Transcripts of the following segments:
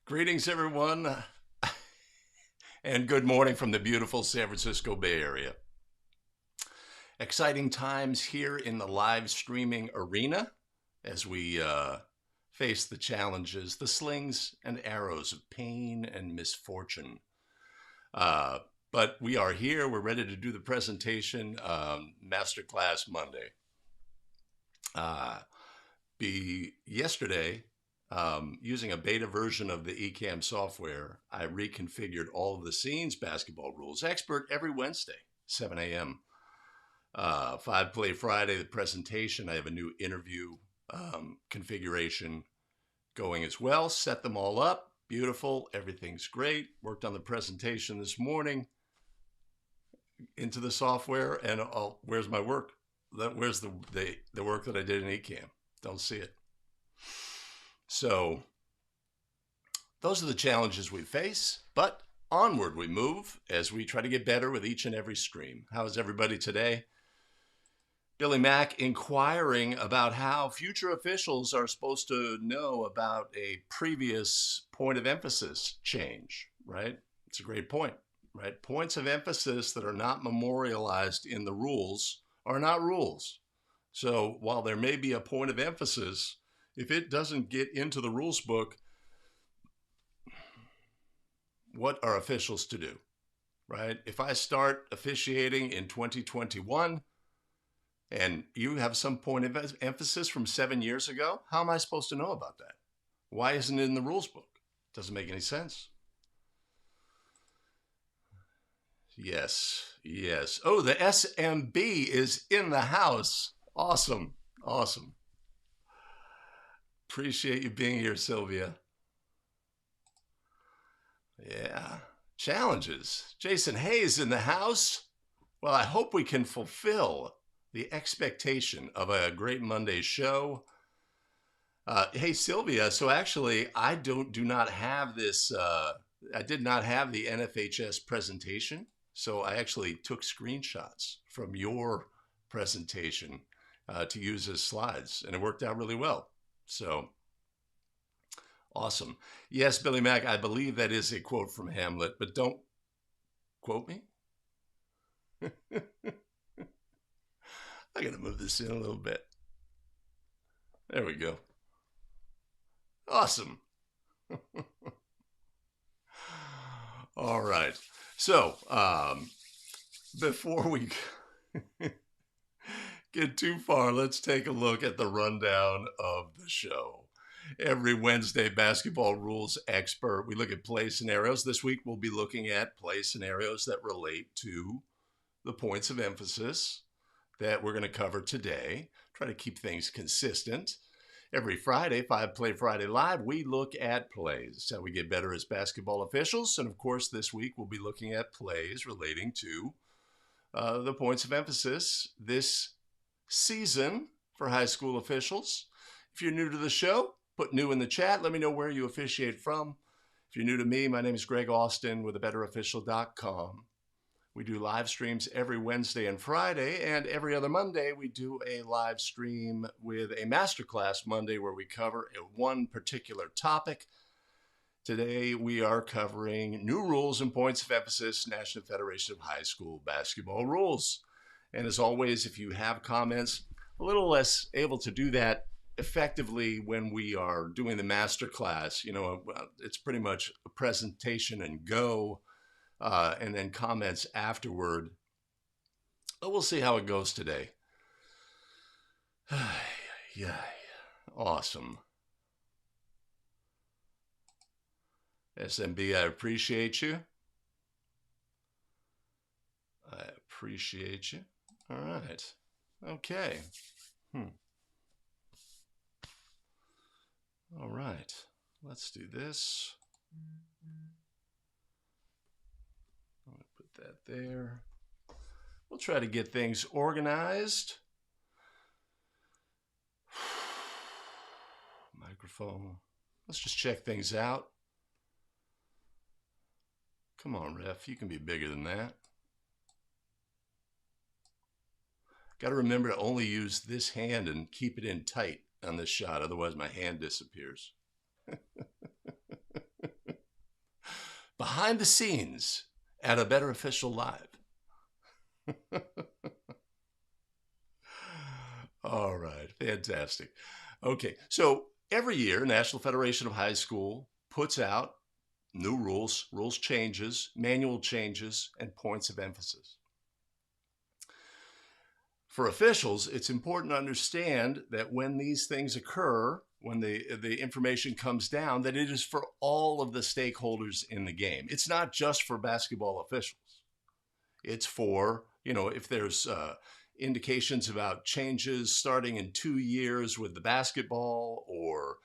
Greetings, everyone, and good morning from the beautiful San Francisco Bay Area. Exciting times here in the live streaming arena as we face the challenges, the slings and arrows of pain and misfortune. But we are here. We're ready to do the presentation, Masterclass Monday. Yesterday, using a beta version of the eCam software, I reconfigured all of the scenes, basketball rules expert, every Wednesday, 7 a.m. 5 Play Friday, the presentation. I have a new interview configuration going as well. Set them all up. Beautiful. Everything's great. Worked on the presentation this morning into the software, and where's my work? Where's the work that I did in eCam? Don't see it. So those are the challenges we face, but onward we move as we try to get better with each and every stream. How is everybody today? Billy Mack inquiring about how future officials are supposed to know about a previous point of emphasis change, right? It's a great point, right? Points of emphasis that are not memorialized in the rules are not rules. So while there may be a point of emphasis, if it doesn't get into the rules book, what are officials to do, right? If I start officiating in 2021 and you have some point of emphasis from 7 years ago, how am I supposed to know about that? Why isn't it in the rules book? Doesn't make any sense. Yes, yes. Oh, the SMB is in the house. Awesome, awesome. Appreciate you being here, Sylvia. Yeah. Challenges. Jason Hayes in the house. Well, I hope we can fulfill the expectation of a great Monday show. Hey, Sylvia. So actually, I do not have this. I did not have the NFHS presentation. So I actually took screenshots from your presentation to use as slides, and it worked out really well. So awesome. Yes, Billy Mack, I believe that is a quote from Hamlet, but don't quote me. I got to move this in a little bit. There we go. Awesome. All right. So before we get too far, let's take a look at the rundown of the show. Every Wednesday, basketball rules expert, we look at play scenarios. This week, we'll be looking at play scenarios that relate to the points of emphasis that we're going to cover today. Try to keep things consistent. Every Friday, 5 Play Friday Live, we look at plays, how we get better as basketball officials. And of course, this week, we'll be looking at plays relating to the points of emphasis this season for high school officials. If you're new to the show, put new in the chat. Let me know where you officiate from. If you're new to me, my name is Greg Austin with thebetterofficial.com. We do live streams every Wednesday and Friday, and every other Monday we do a live stream with a Masterclass Monday where we cover one particular topic. Today we are covering new rules and points of emphasis, National Federation of High School Basketball rules. And as always, if you have comments, a little less able to do that effectively when we are doing the masterclass. You know, it's pretty much a presentation and go, and then comments afterward. But we'll see how it goes today. Yeah, awesome. SMB, I appreciate you. I appreciate you. All right. Okay. All right. Let's do this. I'm going to put that there. We'll try to get things organized. Microphone. Let's just check things out. Come on, ref. You can be bigger than that. Got to remember to only use this hand and keep it in tight on this shot. Otherwise, my hand disappears. behind the scenes at a Better Official Live. All right, fantastic. Okay, so every year, National Federation of High School puts out new rules, rules changes, manual changes, and points of emphasis. For officials, it's important to understand that when these things occur, when the information comes down, that it is for all of the stakeholders in the game. It's not just for basketball officials. It's for, if there's indications about changes starting in 2 years with the basketball, or,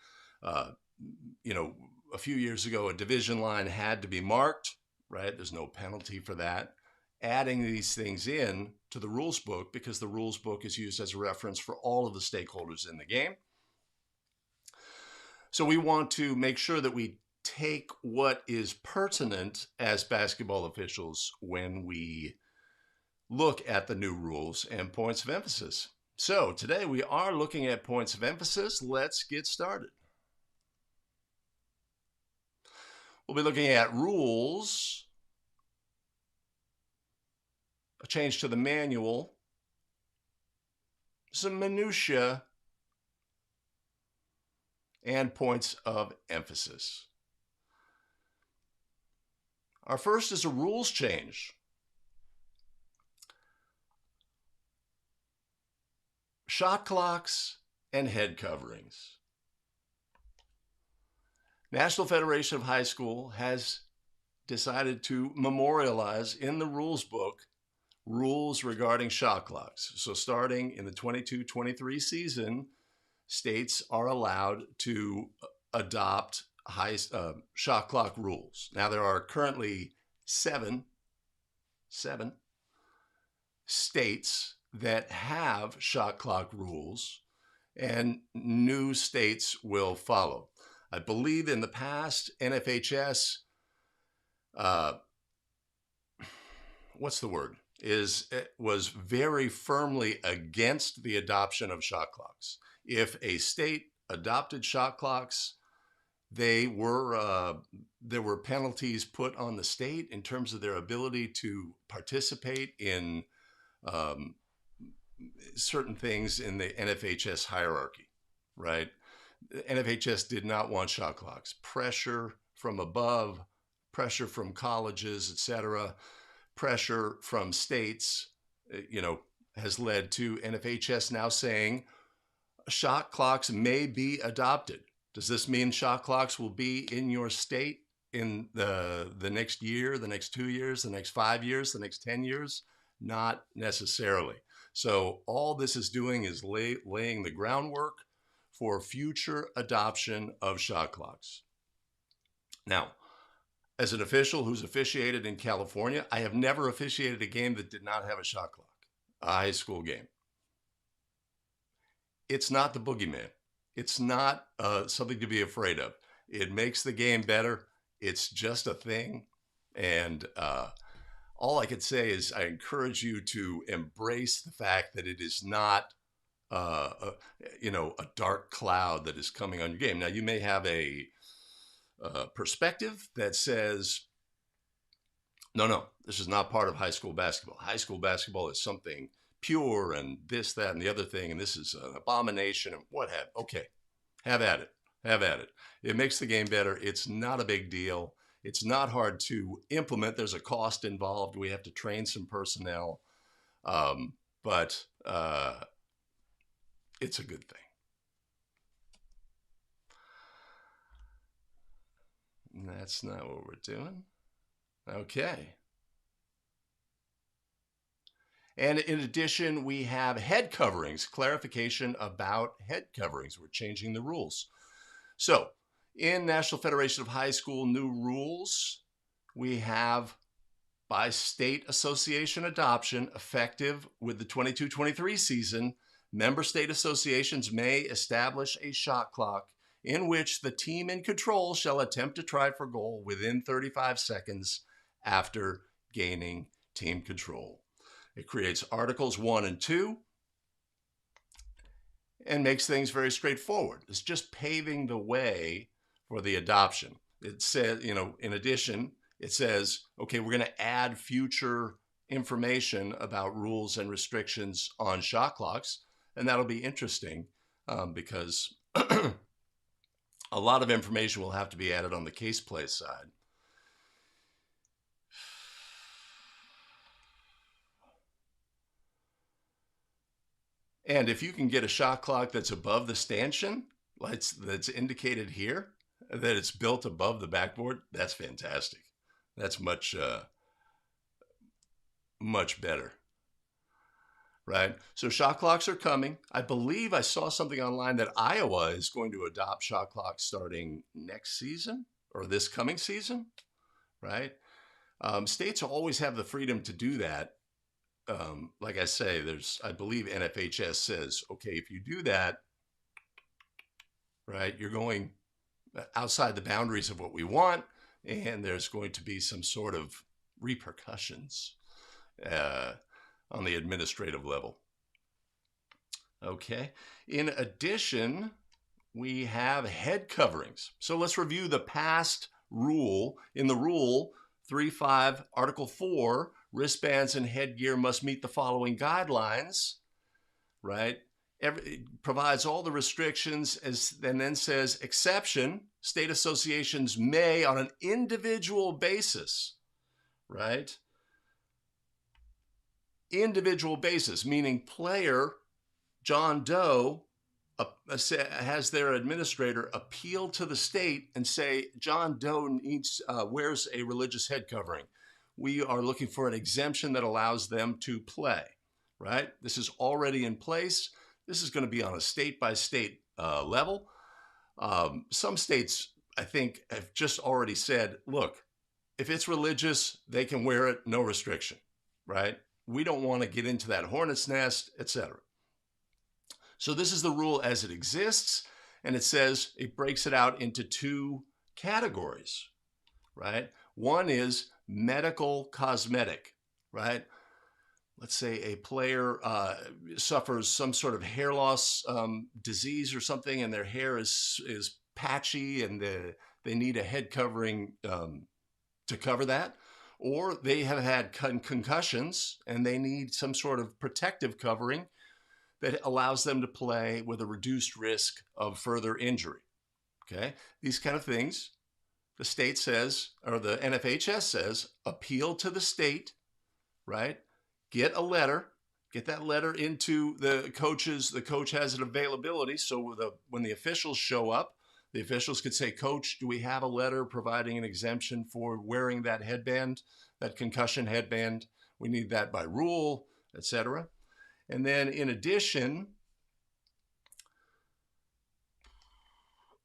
a few years ago, a division line had to be marked, right? There's no penalty for that. Adding these things in to the rules book, because the rules book is used as a reference for all of the stakeholders in the game. So we want to make sure that we take what is pertinent as basketball officials when we look at the new rules and points of emphasis. So today we are looking at points of emphasis. Let's get started. We'll be looking at rules, a change to the manual, some minutia, and points of emphasis. Our first is a rules change. Shot clocks and head coverings. National Federation of High School has decided to memorialize in the rules book rules regarding shot clocks. So starting in the 22-23 season, states are allowed to adopt shot clock rules. Now there are currently seven states that have shot clock rules, and new states will follow. I believe in the past, NFHS, was very firmly against the adoption of shot clocks. If a state adopted shot clocks, there were penalties put on the state in terms of their ability to participate in certain things in the NFHS hierarchy, right? The NFHS did not want shot clocks. Pressure from above, pressure from colleges, etc., pressure from states, has led to NFHS now saying shot clocks may be adopted. Does this mean shot clocks will be in your state in the next year, the next 2 years, the next 5 years, the next 10 years? Not necessarily. So all this is doing is laying the groundwork for future adoption of shot clocks. Now, as an official who's officiated in California, I have never officiated a game that did not have a shot clock, a high school game. It's not the boogeyman. It's not something to be afraid of. It makes the game better. It's just a thing. And all I could say is I encourage you to embrace the fact that it is not a dark cloud that is coming on your game. Now, you may have a perspective that says, no, this is not part of high school basketball. High school basketball is something pure and this, that, and the other thing, and this is an abomination and what have. Okay, have at it. It makes the game better. It's not a big deal. It's not hard to implement. There's a cost involved. We have to train some personnel, but it's a good thing. That's not what we're doing. Okay. And in addition, we have head coverings, clarification about head coverings. We're changing the rules. So in National Federation of High School new rules, we have by state association adoption effective with the 22-23 season, member state associations may establish a shot clock in which the team in control shall attempt to try for goal within 35 seconds after gaining team control. It creates Articles 1 and 2 and makes things very straightforward. It's just paving the way for the adoption. It says, in addition, it says, okay, we're going to add future information about rules and restrictions on shot clocks. And that'll be interesting because a lot of information will have to be added on the case play side. And if you can get a shot clock that's above the stanchion, that's indicated here, that it's built above the backboard, that's fantastic. That's much better, right? So shot clocks are coming. I believe I saw something online that Iowa is going to adopt shot clocks starting next season or this coming season, right? States always have the freedom to do that. Like I say, I believe NFHS says, okay, if you do that, right, you're going outside the boundaries of what we want, and there's going to be some sort of repercussions on the administrative level. Okay. In addition, we have head coverings. So let's review the past rule. In the rule 3.5, Article 4, wristbands and headgear must meet the following guidelines, right? It provides all the restrictions and then says, exception, state associations may on an individual basis, right? Individual basis, meaning player John Doe has their administrator appeal to the state and say, John Doe wears a religious head covering. We are looking for an exemption that allows them to play, right? This is already in place. This is going to be on a state-by-state level. Some states, I think, have just already said, look, if it's religious, they can wear it, no restriction, right? We don't want to get into that hornet's nest, etc. So this is the rule as it exists, and it says it breaks it out into two categories, right? One is medical cosmetic, right? Let's say a player suffers some sort of hair loss disease or something, and their hair is patchy, and they need a head covering to cover that. Or they have had concussions, and they need some sort of protective covering that allows them to play with a reduced risk of further injury. Okay, these kind of things, the state says, or the NFHS says, appeal to the state, right? Get a letter, get that letter into the coaches. The coach has an availability. So when the officials show up, the officials could say, Coach, do we have a letter providing an exemption for wearing that headband, that concussion headband? We need that by rule, etc. And then in addition,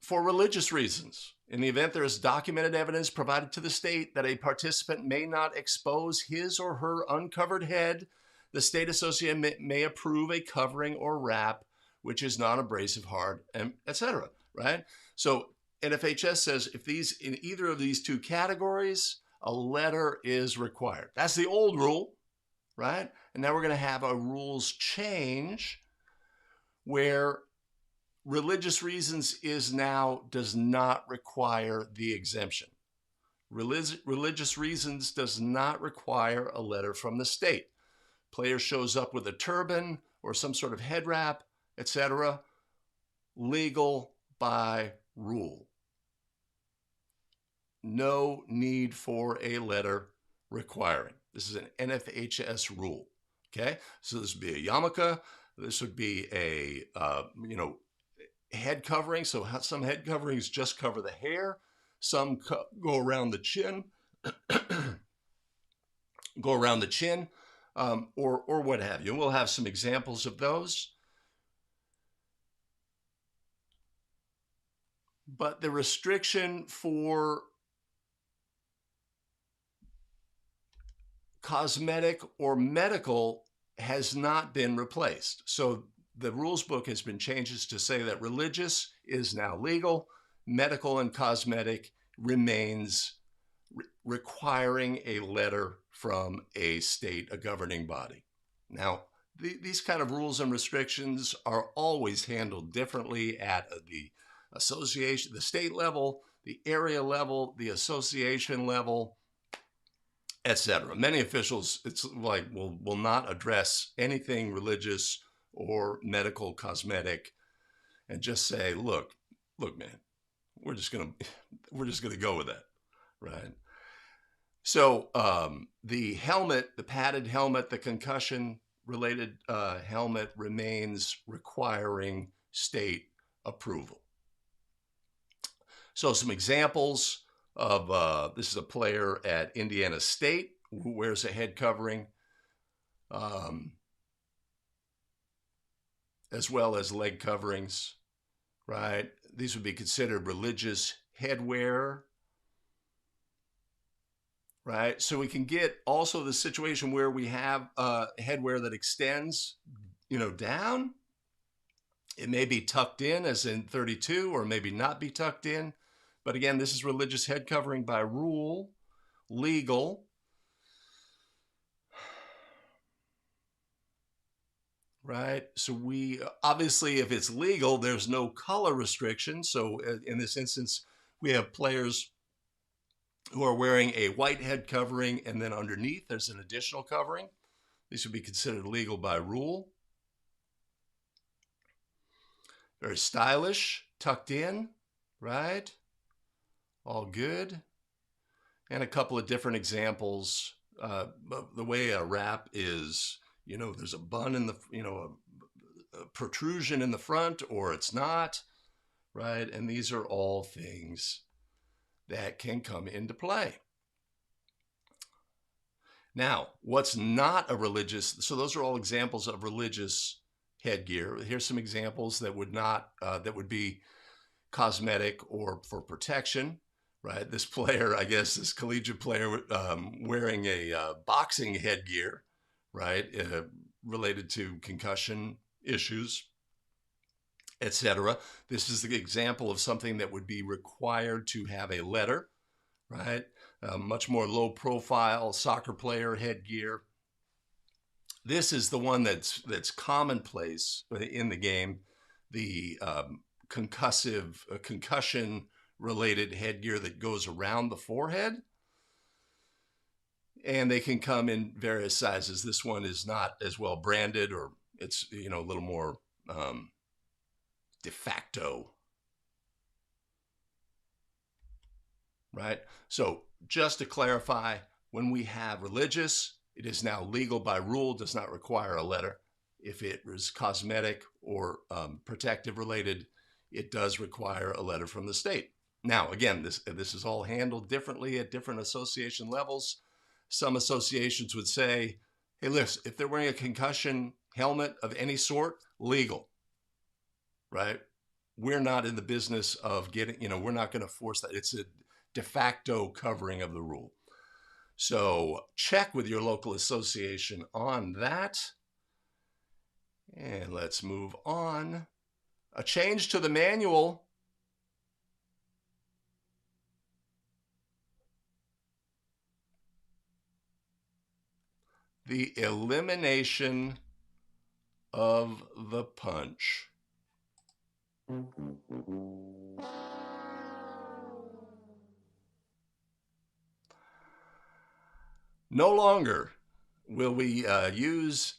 for religious reasons, in the event there is documented evidence provided to the state that a participant may not expose his or her uncovered head, the state association may approve a covering or wrap which is non-abrasive, hard, and etc. Right? So NFHS says if these in either of these two categories, a letter is required. That's the old rule, right? And now we're going to have a rules change where religious reasons does not require the exemption. Religious reasons does not require a letter from the state. Player shows up with a turban or some sort of head wrap, etc. Legal by rule. No need for a letter requiring. This is an NFHS rule. Okay, so this would be a yarmulke. This would be a head covering. So some head coverings just cover the hair. Some go around the chin, or what have you. We'll have some examples of those. But the restriction for cosmetic or medical has not been replaced. So the rules book has been changed to say that religious is now legal, medical and cosmetic remains requiring a letter from a state, a governing body. Now, these kind of rules and restrictions are always handled differently at the association, the state level, the area level, the association level, etc. Many officials, it's like, will not address anything religious or medical cosmetic and just say, look, man, we're just gonna go with that, right? So the helmet, the padded helmet, the concussion related helmet remains requiring state approval. So some examples of this is a player at Indiana State who wears a head covering, as well as leg coverings, right? These would be considered religious headwear, right? So we can get also the situation where we have headwear that extends, down. It may be tucked in, as in 32, or maybe not be tucked in. But again, this is religious head covering by rule, legal. Right? So we, obviously, if it's legal, there's no color restriction. So in this instance, we have players who are wearing a white head covering, and then underneath there's an additional covering. These would be considered legal by rule. Very stylish, tucked in, right? All good. And a couple of different examples. The way a wrap is, there's a bun in the, a protrusion in the front, or it's not, right? And these are all things that can come into play. Now, what's not a religious, so those are all examples of religious headgear. Here's some examples that would not, that would be cosmetic or for protection, right? This player, I guess, this collegiate player wearing a boxing headgear, right? Related to concussion issues, etc. This is the example of something that would be required to have a letter, right? Much more low profile soccer player headgear. This is the one that's commonplace in the game, the concussion related headgear that goes around the forehead. And they can come in various sizes. This one is not as well branded, or it's, a little more de facto, right? So just to clarify, when we have religious, it is now legal by rule, does not require a letter. If it is cosmetic or protective related, it does require a letter from the state. Now, again, this is all handled differently at different association levels. Some associations would say, hey, listen, if they're wearing a concussion helmet of any sort, legal, right? We're not in the business of getting, we're not going to force that. It's a de facto covering of the rule. So check with your local association on that. And let's move on. A change to the manual. The elimination of the punch. No longer will we use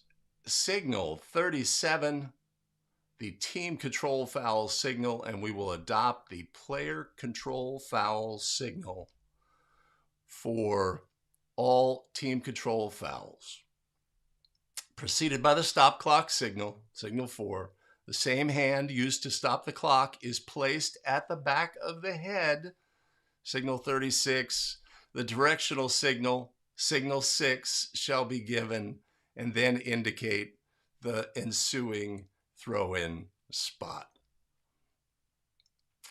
signal 37, the team control foul signal, and we will adopt the player control foul signal for all team control fouls. Preceded by the stop clock signal, signal 4. The same hand used to stop the clock is placed at the back of the head, signal 36. The directional signal, signal 6, shall be given and then indicate the ensuing throw-in spot.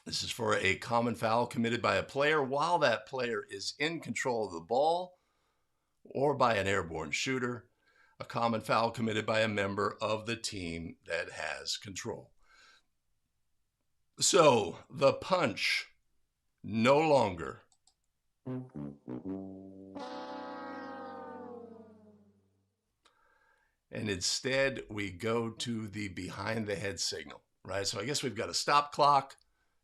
This is for a common foul committed by a player while that player is in control of the ball, or by an airborne shooter, a common foul committed by a member of the team that has control. So the punch no longer. And instead we go to the behind the head signal, right? So I guess we've got a stop clock,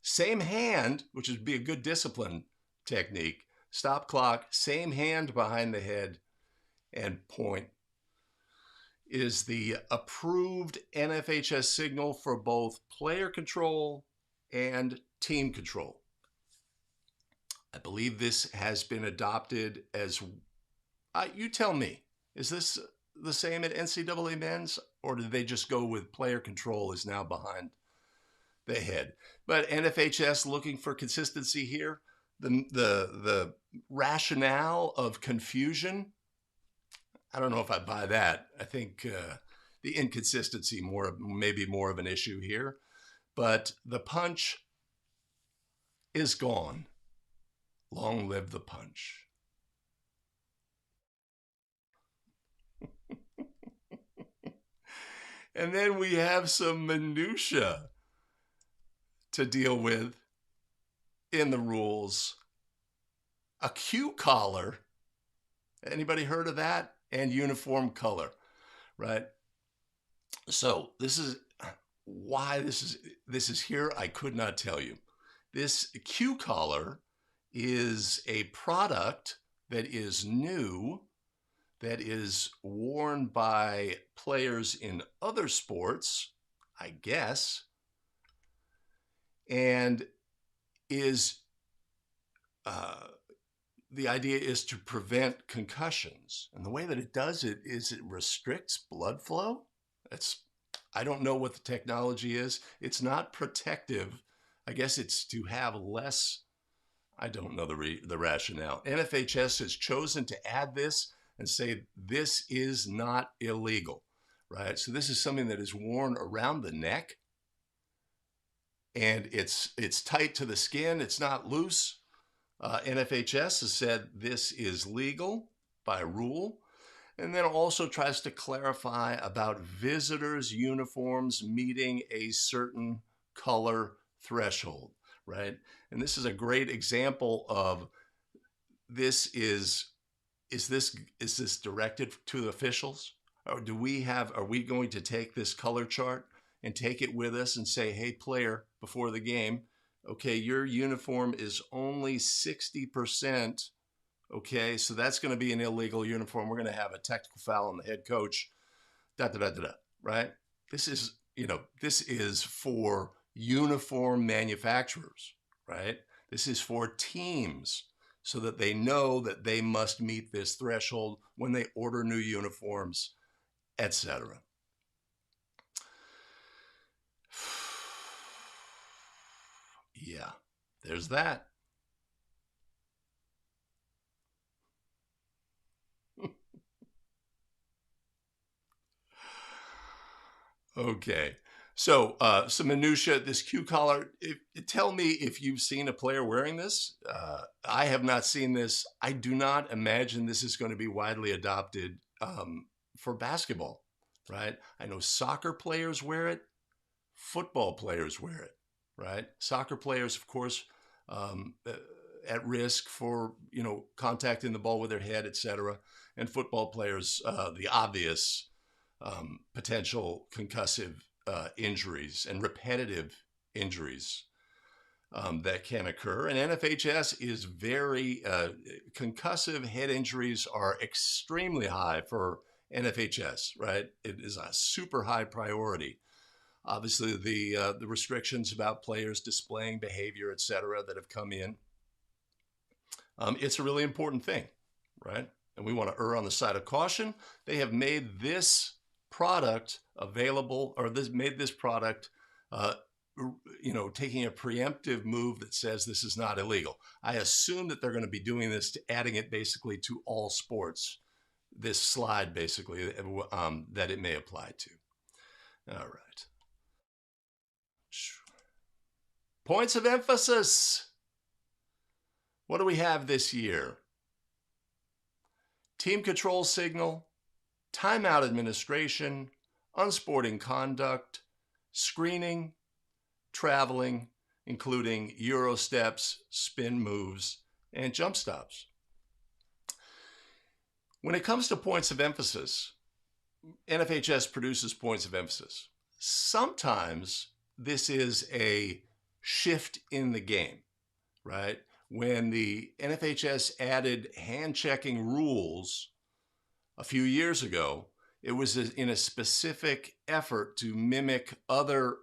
same hand, which would be a good discipline technique. stop clock, same hand behind the head, and point is the approved NFHS signal for both player control and team control. I believe this has been adopted as, you tell me, is this the same at NCAA men's, or did they just go with player control is now behind the head? But NFHS looking for consistency here. The rationale of confusion, I don't know if I buy that. I think the inconsistency maybe more of an issue here. But the punch is gone. Long live the punch. And then we have some minutia to deal with in the rules. A cue collar. Anybody heard of that? And uniform color, right? So this is why this is here. I could not tell you. This cue collar is a product that is new, that is worn by players in other sports, I guess, and is the idea is to prevent concussions. And the way that it does it is it restricts blood flow. I don't know what the technology is. It's not protective. I guess it's to have less. I don't know the rationale. NFHS has chosen to add this and say this is not illegal, right? So this is something that is worn around the neck, and it's tight to the skin. It's not loose. NFHS has said this is legal by rule, and then also tries to clarify about visitors' uniforms meeting a certain color threshold, right? And this is a great example of this is this directed to the officials? Or are we going to take this color chart and take it with us and say, hey, player, before the game, okay, your uniform is only 60%. Okay, so that's going to be an illegal uniform. We're going to have a technical foul on the head coach. Right? This is for uniform manufacturers, right? This is for teams so that they know that they must meet this threshold when they order new uniforms, etc. Yeah, there's that. Okay, so some minutia. This cue collar. Tell me if you've seen a player wearing this. I have not seen this. I do not imagine this is going to be widely adopted for basketball, right? I know soccer players wear it. Football players wear it, right? Soccer players, of course, at risk for contacting the ball with their head, etc. And football players, the obvious potential concussive injuries and repetitive injuries that can occur. And NFHS is very concussive head injuries are extremely high for NFHS, right? It is a super high priority. Obviously, the restrictions about players displaying behavior, et cetera, that have come in. It's a really important thing, right? And we want to err on the side of caution. They have made this product available, or made this product, taking a preemptive move that says this is not illegal. I assume that they're going to be doing this, adding it basically to all sports. This slide basically that it may apply to. All right. Points of emphasis. What do we have this year? Team control signal, timeout administration, unsporting conduct, screening, traveling, including Euro steps, spin moves, and jump stops. When it comes to points of emphasis, NFHS produces points of emphasis. Sometimes this is a shift in the game, right? when the NFHS added hand checking rules a few years ago, it was in a specific effort to mimic other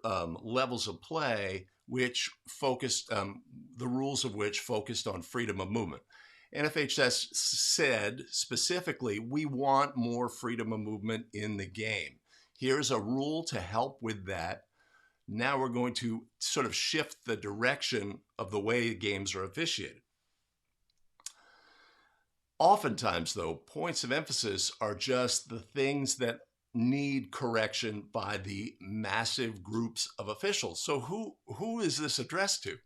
levels of play, which focused, the rules of which focused on freedom of movement. NFHS said specifically, we want more freedom of movement in the game. Here's a rule to help with that. Now we're going to sort of shift the direction of the way games are officiated. Oftentimes, though, points of emphasis are just the things that need correction by the massive groups of officials. So who is this addressed to,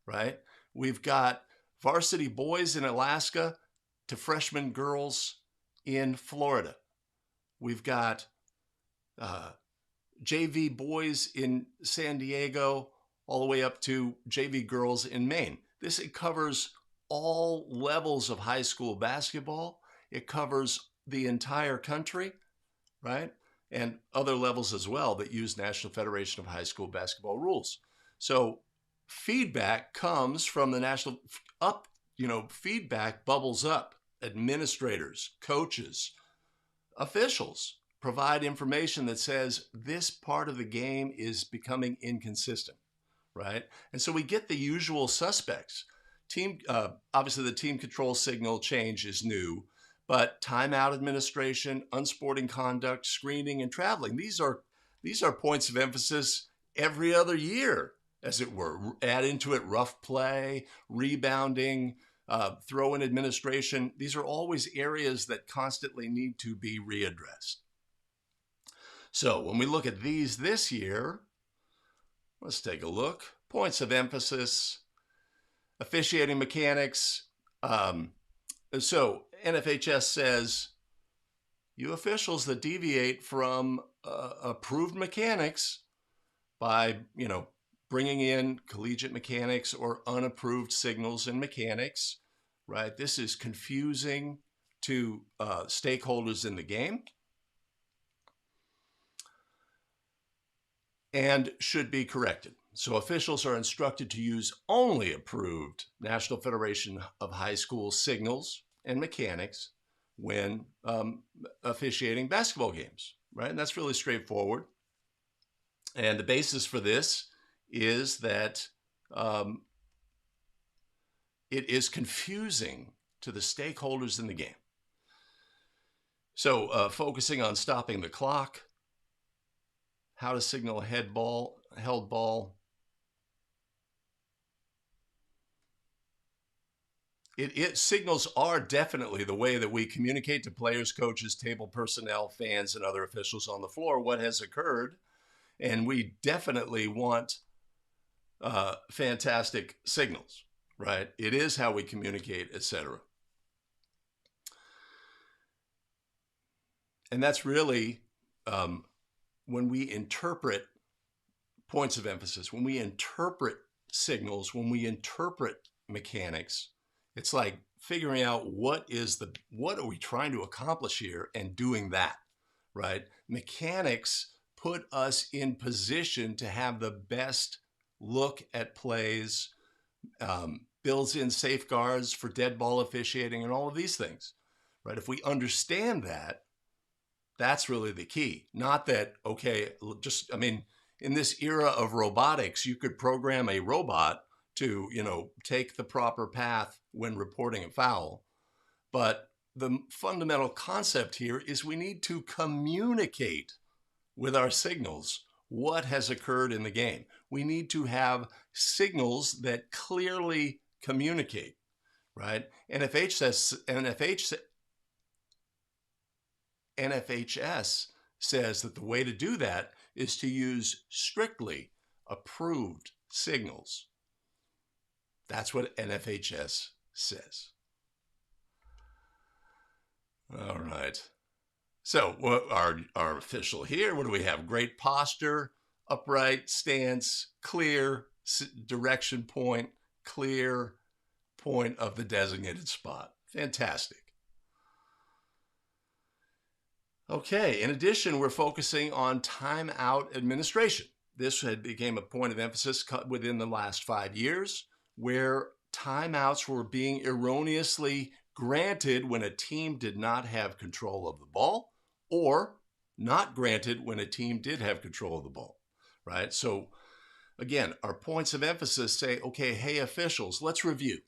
right? We've got varsity boys in Alaska to freshman girls in Florida. We've got JV boys in San Diego all the way up to JV girls in Maine. It covers all levels of high school basketball. It covers the entire country, right? And other levels as well that use National Federation of High School Basketball rules. So feedback comes from the national up, feedback bubbles up. Administrators, coaches, officials provide information that says this part of the game is becoming inconsistent, right? And so we get the usual suspects. Obviously the team control signal change is new, but timeout administration, unsporting conduct, screening, and traveling, these are points of emphasis every other year, as it were. Add into it rough play, rebounding, throw-in administration. These are always areas that constantly need to be readdressed. So when we look at these this year, let's take a look. Points of emphasis, officiating mechanics. So NFHS says, you officials that deviate from approved mechanics by, bringing in collegiate mechanics or unapproved signals and mechanics, right? This is confusing to stakeholders in the game and should be corrected. So officials are instructed to use only approved National Federation of High School signals and mechanics when officiating basketball games, right? And that's really straightforward. And the basis for this is that it is confusing to the stakeholders in the game. So focusing on stopping the clock, how to signal a held ball. Signals are definitely the way that we communicate to players, coaches, table personnel, fans, and other officials on the floor what has occurred. And we definitely want fantastic signals, right? It is how we communicate, etc. And that's really when we interpret points of emphasis, when we interpret signals, when we interpret mechanics, it's like figuring out what are we trying to accomplish here and doing that, right? Mechanics put us in position to have the best look at plays, builds in safeguards for dead ball officiating and all of these things, right? If we understand that, that's really the key. Not that, in this era of robotics, you could program a robot to, take the proper path when reporting a foul. But the fundamental concept here is we need to communicate with our signals what has occurred in the game. We need to have signals that clearly communicate, right? NFHS says that the way to do that is to use strictly approved signals. That's what NFHS says. All right. So our official here, what do we have? Great posture, upright stance, clear direction point, clear point of the designated spot. Fantastic. Okay, in addition, we're focusing on timeout administration. This became a point of emphasis within the last 5 years, where timeouts were being erroneously granted when a team did not have control of the ball, or not granted when a team did have control of the ball, right? So again, our points of emphasis say, okay, hey, officials, let's review.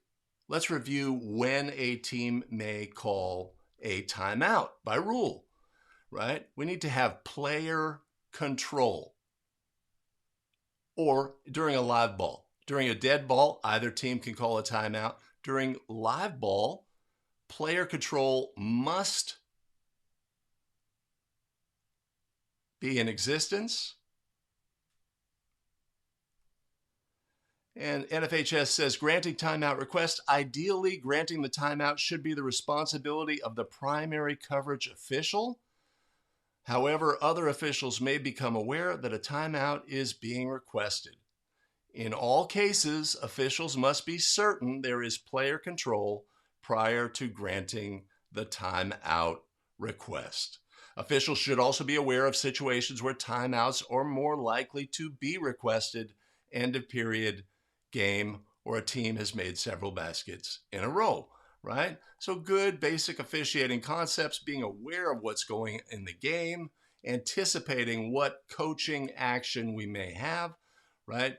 Let's review when a team may call a timeout by rule, right? We need to have player control. Or during a live ball. During a dead ball, either team can call a timeout. During live ball, player control must be in existence. And NFHS says granting timeout request, ideally granting the timeout should be the responsibility of the primary coverage official. However, other officials may become aware that a timeout is being requested. In all cases, officials must be certain there is player control prior to granting the timeout request. Officials should also be aware of situations where timeouts are more likely to be requested, end of period, game, or a team has made several baskets in a row, right? So good basic officiating concepts, being aware of what's going in the game, anticipating what coaching action we may have, right?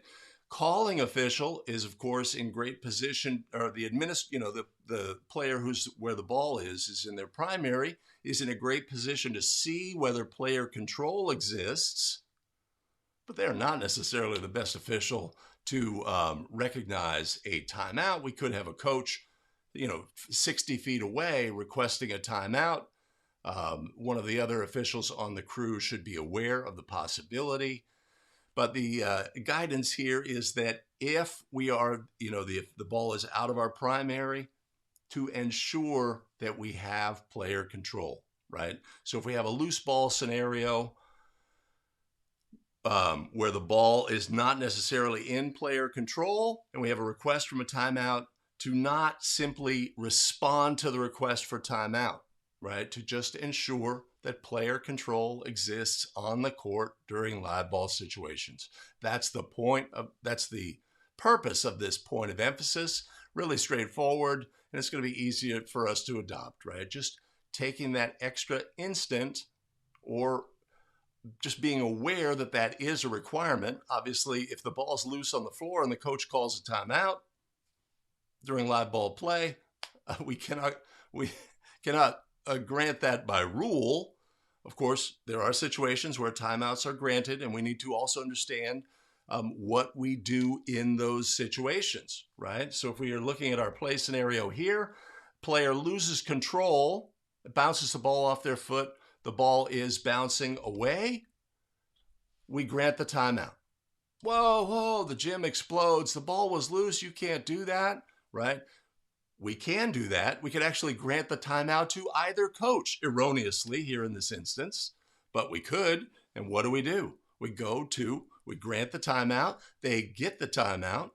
Calling official is, of course, in great position, or the player who's where the ball is in their primary, is in a great position to see whether player control exists, but they're not necessarily the best official to recognize a timeout. We could have a coach, 60 feet away requesting a timeout. One of the other officials on the crew should be aware of the possibility. But the guidance here is that if we are, if the ball is out of our primary, to ensure that we have player control, right? So if we have a loose ball scenario where the ball is not necessarily in player control and we have a request from a timeout, to not simply respond to the request for timeout, right? To just ensure that player control exists on the court during live ball situations. That's the purpose of this point of emphasis. Really straightforward, and it's going to be easier for us to adopt, right? Just taking that extra instant, or just being aware that that is a requirement. Obviously, if the ball's loose on the floor and the coach calls a timeout during live ball play, we cannot grant that by rule. Of course, there are situations where timeouts are granted, and we need to also understand what we do in those situations, right? So if we are looking at our play scenario here, player loses control, bounces the ball off their foot, the ball is bouncing away, we grant the timeout. Whoa, the gym explodes, the ball was loose, you can't do that, right? We can do that. We could actually grant the timeout to either coach, erroneously here in this instance, but we could. And what do? We grant the timeout, they get the timeout,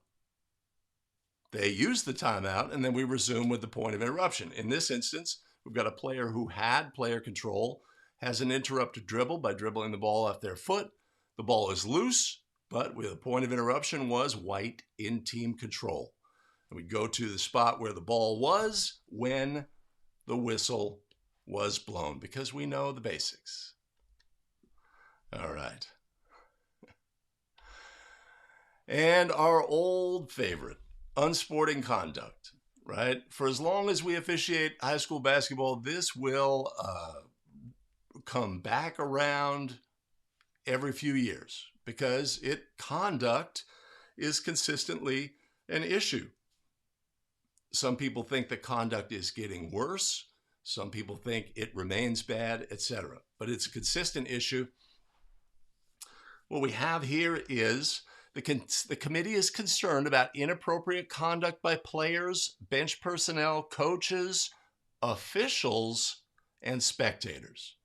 they use the timeout, and then we resume with the point of interruption. In this instance, we've got a player who had player control, has an interrupted dribble by dribbling the ball off their foot. The ball is loose, but with a point of interruption was white in team control. And we go to the spot where the ball was when the whistle was blown, because we know the basics. All right. And our old favorite, unsporting conduct, right? For as long as we officiate high school basketball, this will come back around every few years, because conduct is consistently an issue. Some people think that conduct is getting worse. Some people think it remains bad, etc. But it's a consistent issue. What we have here is the committee is concerned about inappropriate conduct by players, bench personnel, coaches, officials, and spectators.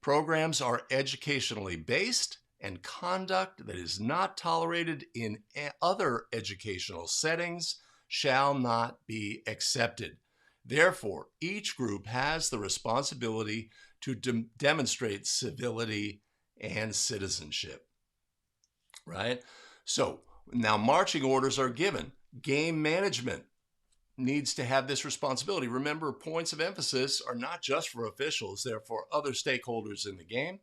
Programs are educationally based, and conduct that is not tolerated in other educational settings shall not be accepted. Therefore, each group has the responsibility to demonstrate civility and citizenship, right? So now marching orders are given. Game management needs to have this responsibility. Remember, points of emphasis are not just for officials, they're for other stakeholders in the game.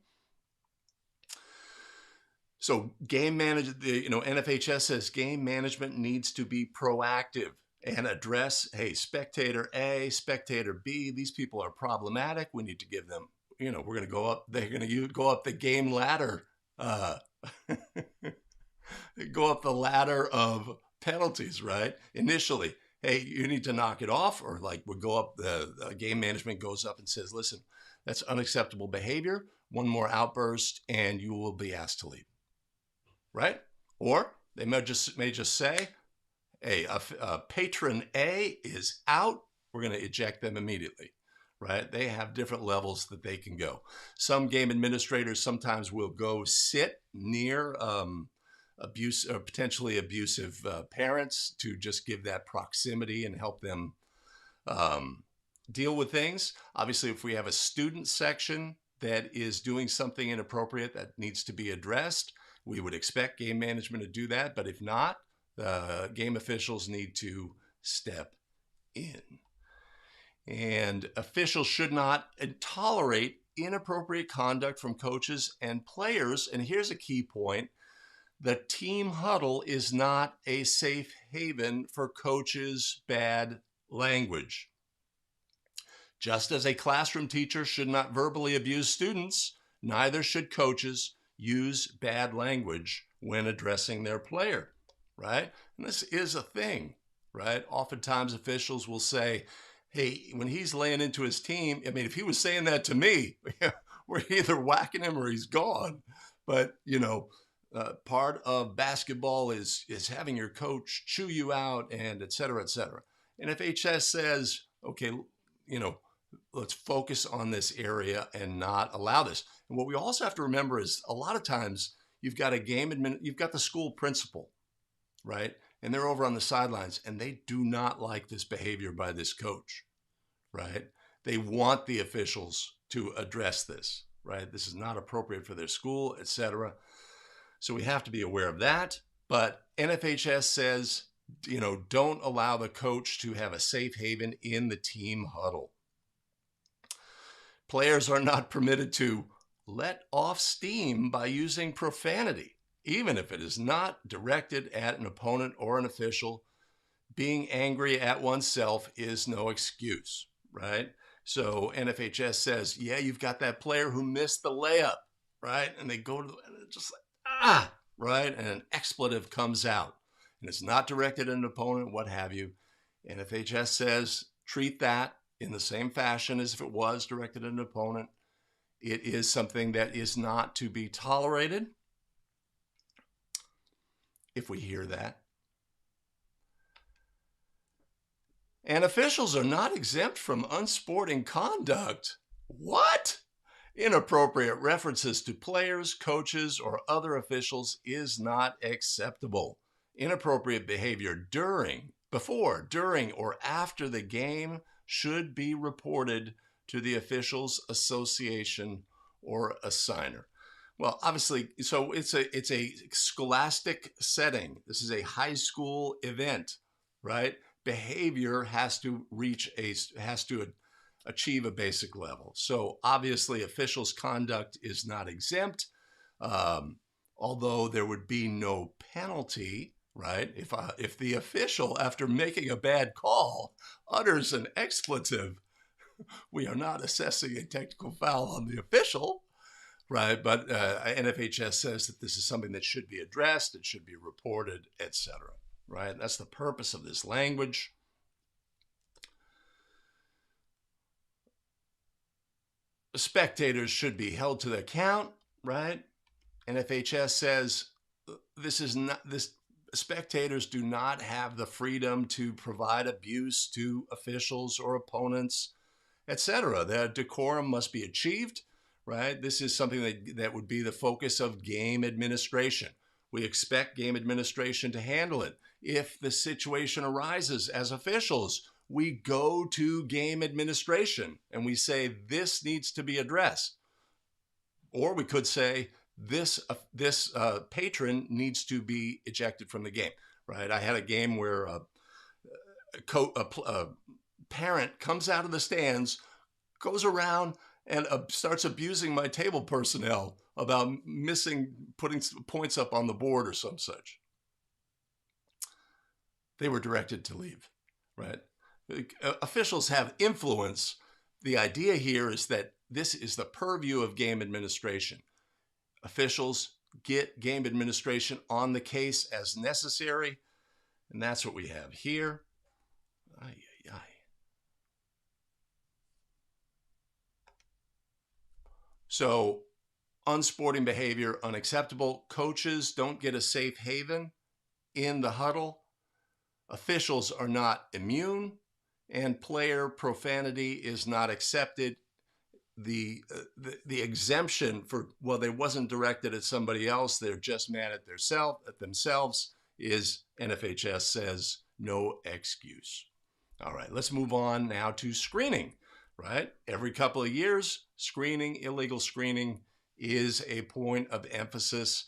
So NFHS says game management needs to be proactive and address, hey, spectator A, spectator B, these people are problematic. We need to give them, we're going to go up, they're going to go up the game ladder, go up the ladder of penalties, right? Initially, hey, you need to knock it off, or like we go up, the game management goes up and says, listen, that's unacceptable behavior. One more outburst and you will be asked to leave. Right? Or they may just say, hey, patron A is out. We're going to eject them immediately. Right? They have different levels that they can go. Some game administrators sometimes will go sit near potentially abusive parents to just give that proximity and help them deal with things. Obviously, if we have a student section that is doing something inappropriate that needs to be addressed, we would expect game management to do that, but if not, the game officials need to step in. And officials should not tolerate inappropriate conduct from coaches and players. And here's a key point. The team huddle is not a safe haven for coaches' bad language. Just as a classroom teacher should not verbally abuse students, neither should coaches use bad language when addressing their player, right? And this is a thing, right? Oftentimes officials will say, hey, when he's laying into his team, I mean, if he was saying that to me, we're either whacking him or he's gone. But, part of basketball is having your coach chew you out and et cetera, et cetera. And if NFHS says, okay, let's focus on this area and not allow this. And what we also have to remember is a lot of times you've got you've got the school principal, right? And they're over on the sidelines and they do not like this behavior by this coach, right? They want the officials to address this, right? This is not appropriate for their school, etc. So we have to be aware of that. But NFHS says, don't allow the coach to have a safe haven in the team huddle. Players are not permitted to let off steam by using profanity, even if it is not directed at an opponent or an official. Being angry at oneself is no excuse, right? So NFHS says, yeah, you've got that player who missed the layup, right? And they go to just like, right? And an expletive comes out. And it's not directed at an opponent, what have you. NFHS says, treat that in the same fashion as if it was directed at an opponent. It is something that is not to be tolerated. If we hear that. And officials are not exempt from unsporting conduct. What? Inappropriate references to players, coaches, or other officials is not acceptable. Inappropriate behavior before, during, or after the game should be reported to the officials association or assigner. Well, obviously, so it's a scholastic setting. This is a high school event, right? Behavior has to achieve a basic level. So obviously, officials' conduct is not exempt, although there would be no penalty, right? If the official, after making a bad call, utters an expletive, we are not assessing a technical foul on the official, right? But NFHS says that this is something that should be addressed, it should be reported, etc. Right? That's the purpose of this language. The spectators should be held to the account, right? NFHS says spectators do not have the freedom to provide abuse to officials or opponents, etc. The decorum must be achieved, right? This is something that would be the focus of game administration. We expect game administration to handle it. If the situation arises as officials, we go to game administration and we say, this needs to be addressed. Or we could say, this patron needs to be ejected from the game, right? I had a game where a parent comes out of the stands, goes around and starts abusing my table personnel about putting points up on the board or some such. They were directed to leave, right? Officials have influence. The idea here is that this is the purview of game administration. Officials get game administration on the case as necessary, and that's what we have here. Ay, ay, ay. So, unsporting behavior, unacceptable. Coaches don't get a safe haven in the huddle. Officials are not immune, and player profanity is not accepted. The exemption for, well, they wasn't directed at somebody else, they're just mad at themselves, is NFHS says no excuse. All right, let's move on now to screening, right? Every couple of years, illegal screening is a point of emphasis.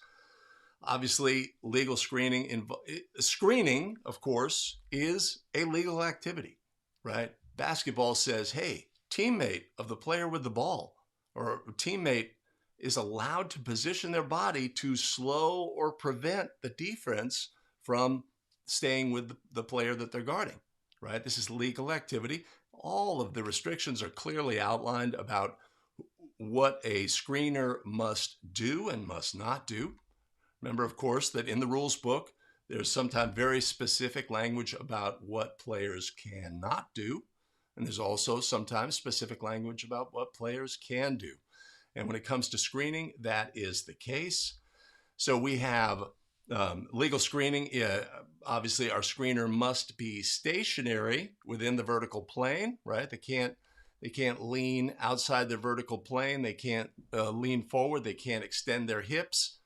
Obviously, legal screening, of course, is a legal activity, right? Basketball says, hey, teammate of the player with the ball or teammate is allowed to position their body to slow or prevent the defense from staying with the player that they're guarding, right? This is legal activity. All of the restrictions are clearly outlined about what a screener must do and must not do. Remember, of course, that in the rules book, there's sometimes very specific language about what players cannot do. And there's also sometimes specific language about what players can do. And when it comes to screening, that is the case. So we have legal screening. Obviously, our screener must be stationary within the vertical plane, right? They can't lean outside the vertical plane. They can't lean forward. They can't extend their hips.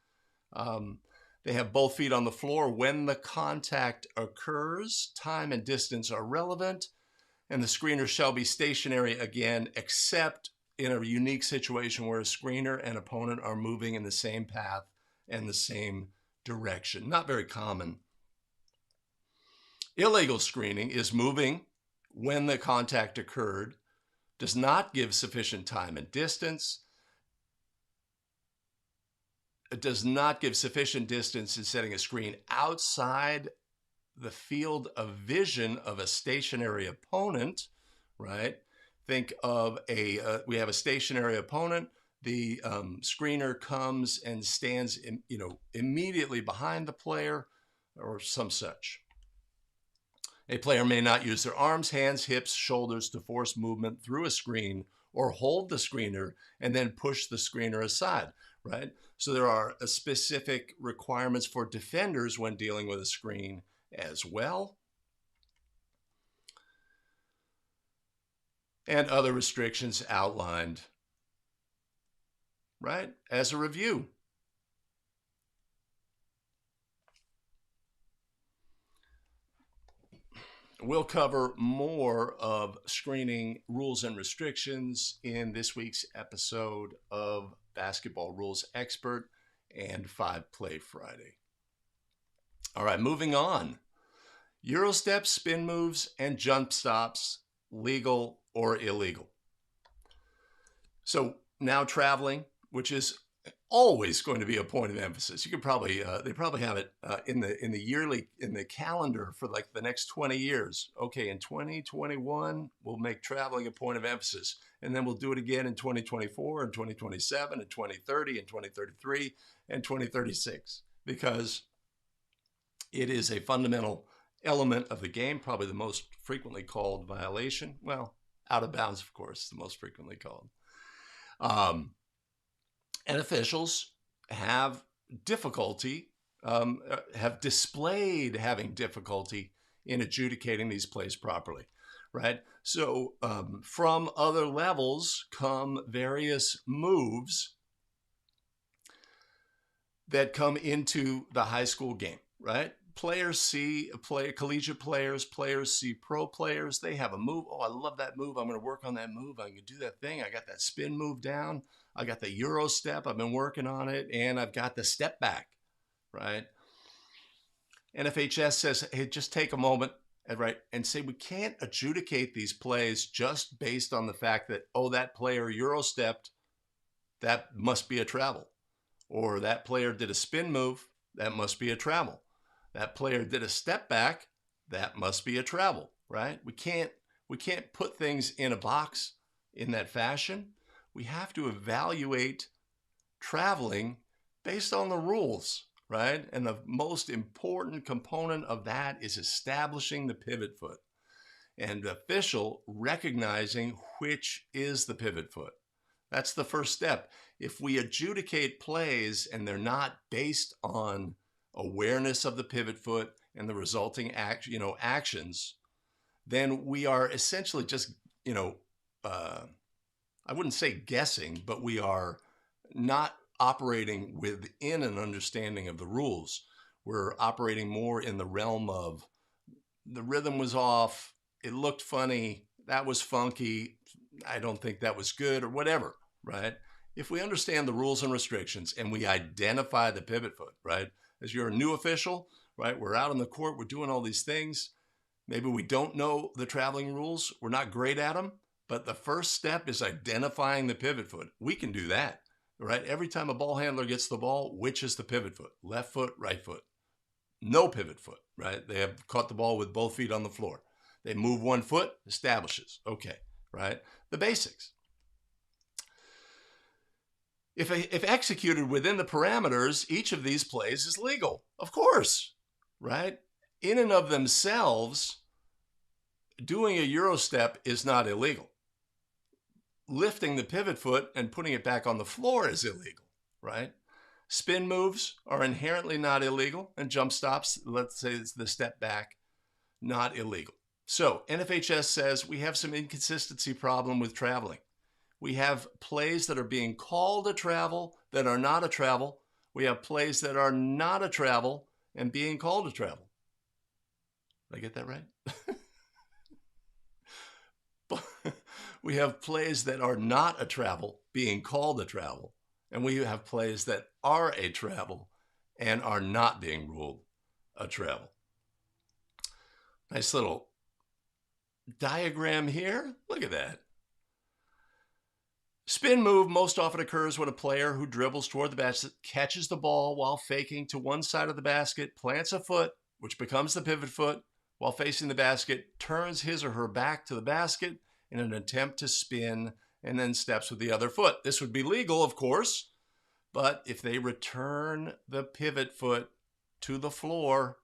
They have both feet on the floor when the contact occurs. Time and distance are relevant. And the screener shall be stationary again, except in a unique situation where a screener and opponent are moving in the same path and the same direction. Not very common. Illegal screening is moving when the contact occurred, does not give sufficient time and distance. It does not give sufficient distance in setting a screen outside the field of vision of a stationary opponent, right? Think of we have a stationary opponent. The screener comes and stands immediately behind the player or some such. A player may not use their arms, hands, hips, shoulders to force movement through a screen or hold the screener and then push the screener aside, right? So there are specific requirements for defenders when dealing with a screen as well. And other restrictions outlined, right, as a review. We'll cover more of screening rules and restrictions in this week's episode of Basketball Rules Expert and 5 Play Friday. All right, moving on. Euro steps, spin moves, and jump stops, legal or illegal. So now traveling, which is always going to be a point of emphasis. You could probably they probably have it in the calendar for like the next 20 years. Okay, in 2021 we'll make traveling a point of emphasis, and then we'll do it again in 2024 and 2027 and 2030 and 2033 and 2036 because it is a fundamental element of the game, probably the most frequently called violation. Well, out of bounds, of course, the most frequently called. And officials have difficulty, have displayed having difficulty in adjudicating these plays properly, right? So from other levels come various moves that come into the high school game, right? Players see collegiate players see pro players. They have a move. Oh, I love that move. I'm going to work on that move. I'm going to do that thing. I got that spin move down. I got the Euro step. I've been working on it. And I've got the step back, right? NFHS says, hey, just take a moment. right, and say we can't adjudicate these plays just based on the fact that, oh, that player Euro stepped, that must be a travel. Or that player did a spin move, that must be a travel. That player did a step back, that must be a travel, right? We can't put things in a box in that fashion. We have to evaluate traveling based on the rules, right? And the most important component of that is establishing the pivot foot and the official recognizing which is the pivot foot. That's the first step. If we adjudicate plays and they're not based on awareness of the pivot foot and the resulting actions, then we are essentially just, I wouldn't say guessing, but we are not operating within an understanding of the rules. We're operating more in the realm of the rhythm was off, it looked funny, that was funky, I don't think that was good, or whatever, right? If we understand the rules and restrictions and we identify the pivot foot, right? As you're a new official, right? We're out on the court, we're doing all these things. Maybe we don't know the traveling rules, we're not great at them, but the first step is identifying the pivot foot. We can do that, right? Every time a ball handler gets the ball, which is the pivot foot? Left foot, right foot. No pivot foot, right? They have caught the ball with both feet on the floor. They move one foot, establishes. Okay, right? The basics. If executed within the parameters, each of these plays is legal, of course, right? In and of themselves, doing a Euro step is not illegal. Lifting the pivot foot and putting it back on the floor is illegal, right? Spin moves are inherently not illegal, and jump stops, let's say it's the step back, not illegal. So NFHS says we have some inconsistency problem with traveling. We have plays that are being called a travel that are not a travel. We have plays that are not a travel and being called a travel. Did I get that right? We have plays that are not a travel being called a travel. And we have plays that are a travel and are not being ruled a travel. Nice little diagram here. Look at that. Spin move most often occurs when a player who dribbles toward the basket catches the ball while faking to one side of the basket, plants a foot, which becomes the pivot foot, while facing the basket, turns his or her back to the basket in an attempt to spin, and then steps with the other foot. This would be legal, of course, but if they return the pivot foot to the floor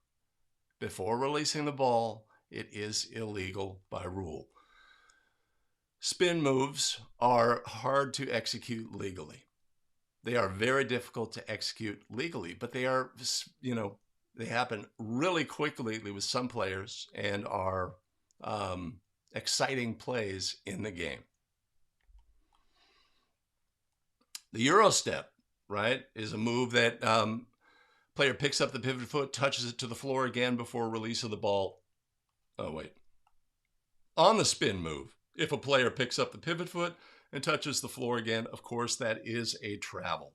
before releasing the ball, it is illegal by rule. Spin moves are hard to execute legally. They are very difficult to execute legally, but they are, they happen really quickly with some players and are exciting plays in the game. The Euro step, right, is a move that player picks up the pivot foot, touches it to the floor again before release of the ball. Oh, wait. On the spin move, if a player picks up the pivot foot and touches the floor again, of course, that is a travel.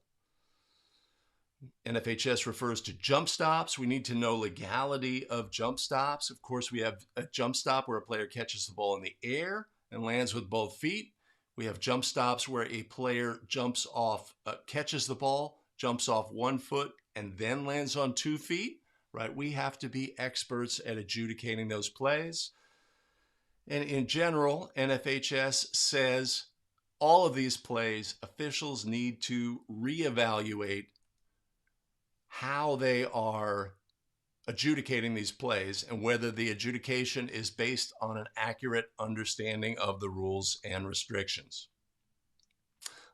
NFHS refers to jump stops. We need to know legality of jump stops. Of course, we have a jump stop where a player catches the ball in the air and lands with both feet. We have jump stops where a player jumps off, catches the ball, jumps off one foot, and then lands on 2 feet, right? We have to be experts at adjudicating those plays. And in general, NFHS says all of these plays, officials need to reevaluate how they are adjudicating these plays and whether the adjudication is based on an accurate understanding of the rules and restrictions.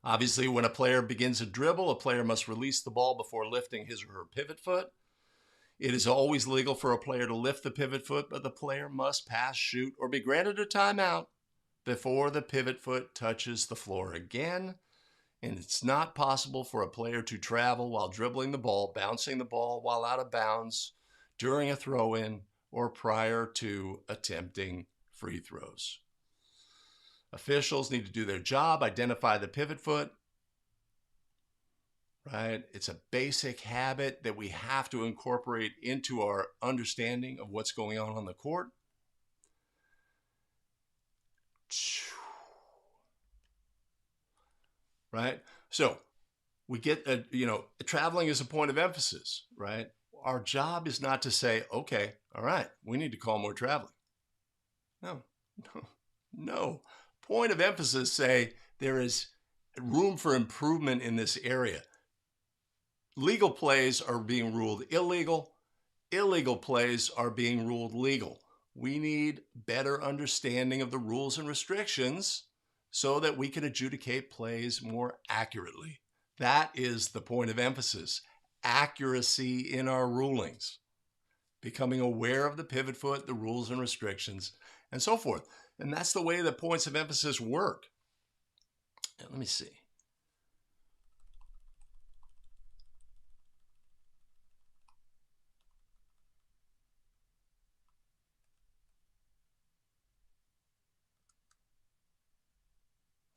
Obviously, when a player begins a dribble, a player must release the ball before lifting his or her pivot foot. It is always legal for a player to lift the pivot foot, but the player must pass, shoot, or be granted a timeout before the pivot foot touches the floor again. And it's not possible for a player to travel while dribbling the ball, bouncing the ball while out of bounds, during a throw-in, or prior to attempting free throws. Officials need to do their job, identify the pivot foot, right? It's a basic habit that we have to incorporate into our understanding of what's going on the court. Right? So we get, traveling is a point of emphasis, right? Our job is not to say, okay, all right, we need to call more traveling. No, no, no. Point of emphasis say there is room for improvement in this area. Legal plays are being ruled illegal. Illegal plays are being ruled legal. We need better understanding of the rules and restrictions so that we can adjudicate plays more accurately. That is the point of emphasis. Accuracy in our rulings. Becoming aware of the pivot foot, the rules and restrictions, and so forth. And that's the way that points of emphasis work. Let me see.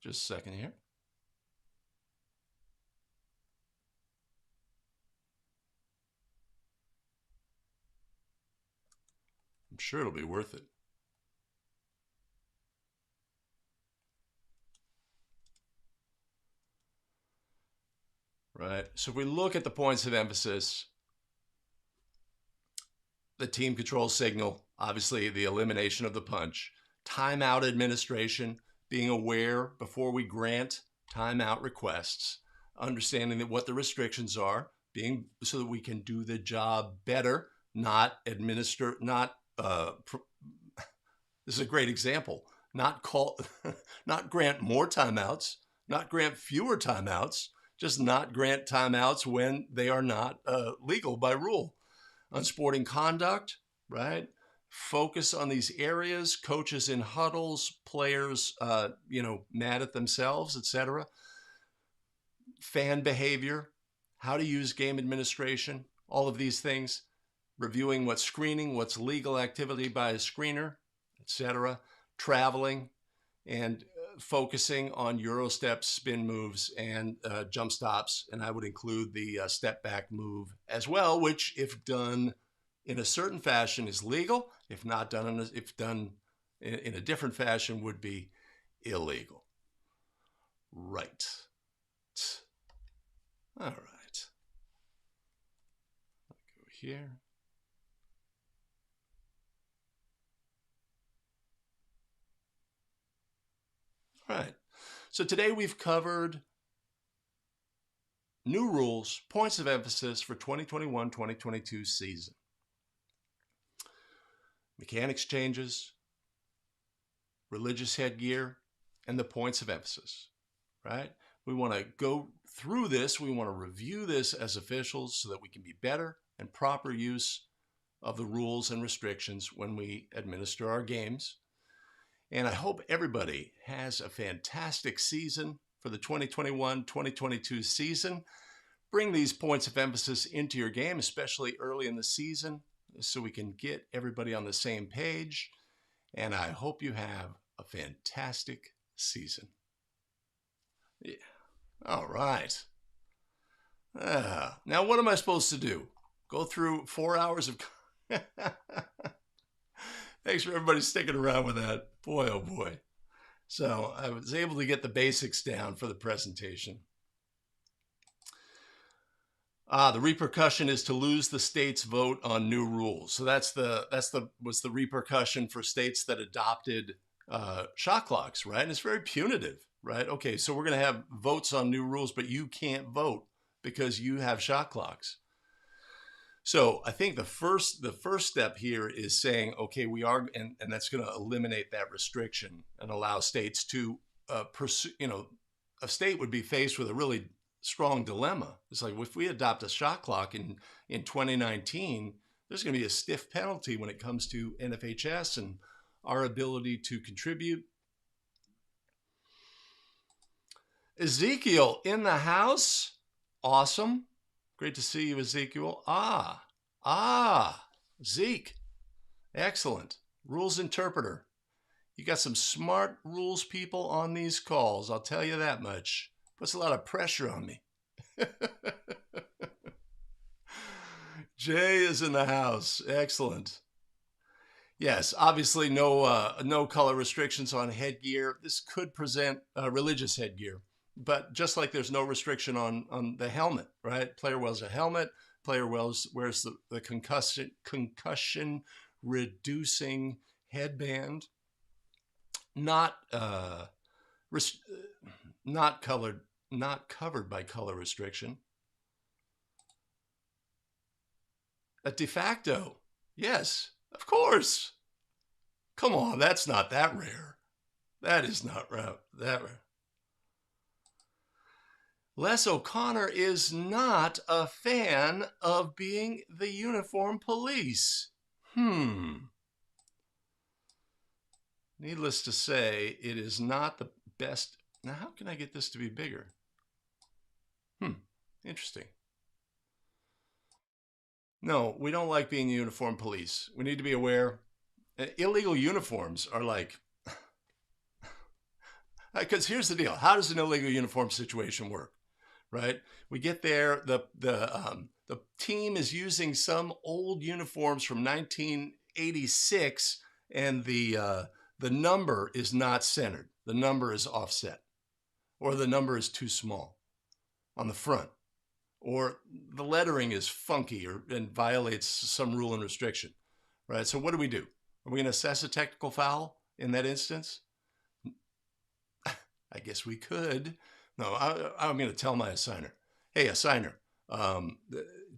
Just a second here. I'm sure it'll be worth it. Right. So if we look at the points of emphasis, the team control signal, obviously the elimination of the punch, timeout administration, being aware before we grant timeout requests, understanding that what the restrictions are, being so that we can do the job better, not administer, not this is a great example, not grant more timeouts, not grant fewer timeouts, just not grant timeouts when they are not legal by rule. Unsporting conduct, right? Focus on these areas, coaches in huddles, players, mad at themselves, etc. Fan behavior, how to use game administration, all of these things, reviewing what's screening, what's legal activity by a screener, etc. Traveling and focusing on Euro steps, spin moves, and jump stops. And I would include the step back move as well, which if done in a certain fashion is legal. If not done, if done in a different fashion would be illegal. Right. All right. I'll go here. All right. So today we've covered new rules, points of emphasis for 2021-2022 season. Mechanics changes, religious headgear, and the points of emphasis, right? We want to go through this. We want to review this as officials so that we can be better and proper use of the rules and restrictions when we administer our games. And I hope everybody has a fantastic season for the 2021-2022 season. Bring these points of emphasis into your game, especially early in the season, so we can get everybody on the same page. And I hope you have a fantastic season. Yeah. All right. Now, what am I supposed to do? Go through 4 hours of... Thanks for everybody sticking around with that. Boy, oh boy. So I was able to get the basics down for the presentation. The repercussion is to lose the state's vote on new rules. So was the repercussion for states that adopted shot clocks, right? And it's very punitive, right? Okay, so we're going to have votes on new rules, but you can't vote because you have shot clocks. So I think the first step here is saying, okay, we are, and that's going to eliminate that restriction and allow states to pursue. A state would be faced with a really strong dilemma. It's like if we adopt a shot clock in 2019, there's going to be a stiff penalty when it comes to NFHS and our ability to contribute. Ezekiel in the house. Awesome. Great to see you, Ezekiel. Zeke. Excellent. Rules interpreter. You got some smart rules people on these calls. I'll tell you that much. Puts a lot of pressure on me. Jay is in the house. Excellent. Yes, obviously no color restrictions on headgear. This could present religious headgear, but just like there's no restriction on the helmet, right? Player wears a helmet. Player wears the concussion reducing headband, not res- not colored, not covered by color restriction. A de facto, yes, of course. Come on, that's not that rare. That is not that rare. Les O'Connor is not a fan of being the uniform police. Needless to say, it is not the best. Now, how can I get this to be bigger? Interesting. No, we don't like being uniform police. We need to be aware. Illegal uniforms are like, because here's the deal. How does an illegal uniform situation work? Right? We get there. The team is using some old uniforms from 1986, and the number is not centered. The number is offset, or the number is too small on the front, or the lettering is funky and violates some rule and restriction. Right? So what do? Are we going to assess a technical foul in that instance? I guess we could. No, I'm going to tell my assigner, hey, assigner,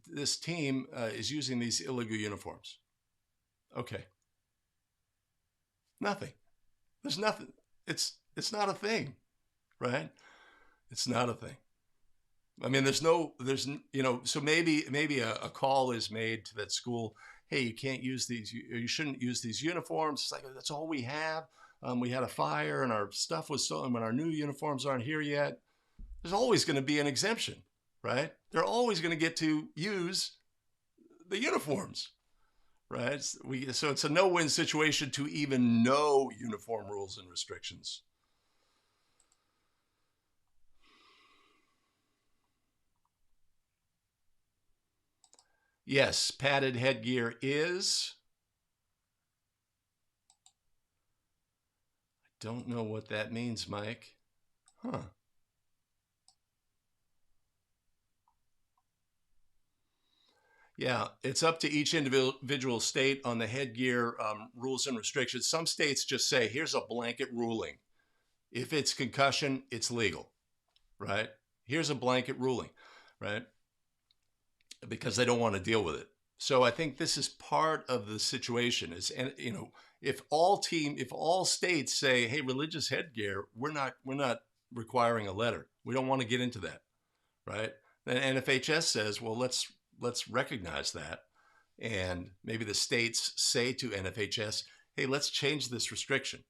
this team is using these illegal uniforms. Okay. Nothing. There's nothing. It's not a thing, right? It's not a thing. I mean, so maybe a call is made to that school. Hey, you can't use these. You shouldn't use these uniforms. It's like, that's all we have. We had a fire and our stuff was stolen, and our new uniforms aren't here yet. There's always going to be an exemption, right? They're always going to get to use the uniforms, right? So it's a no-win situation to even know uniform rules and restrictions. Yes, padded headgear is. I don't know what that means, Mike. Yeah, it's up to each individual state on the headgear rules and restrictions. Some states just say, here's a blanket ruling. If it's concussion, it's legal, right? Here's a blanket ruling, right? Because they don't want to deal with it. So I think this is part of the situation is, and if all states say, hey, religious headgear, we're not requiring a letter. We don't want to get into that, right? Then NFHS says, well, let's recognize that. And maybe the states say to NFHS, hey, let's change this restriction.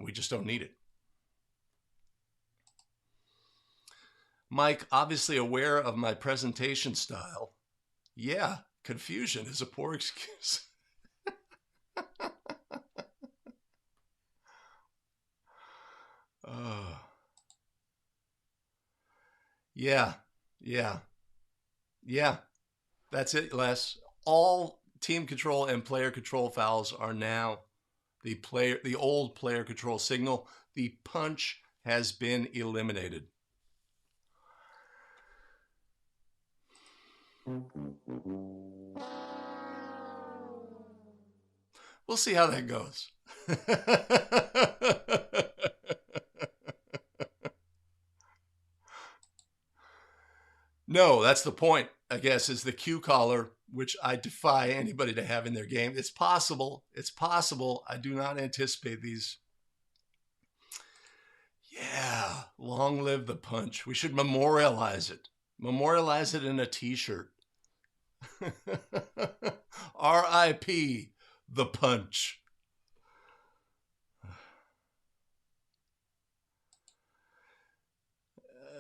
We just don't need it. Mike, obviously aware of my presentation style. Yeah, confusion is a poor excuse. Yeah. That's it, Les. All team control and player control fouls are now the old player control signal. The punch has been eliminated. We'll see how that goes. No, that's the point, I guess, is the cue collar, which I defy anybody to have in their game. It's possible. It's possible. I do not anticipate these. Yeah, long live the punch. We should memorialize it. Memorialize it in a t-shirt. R.I.P. the punch.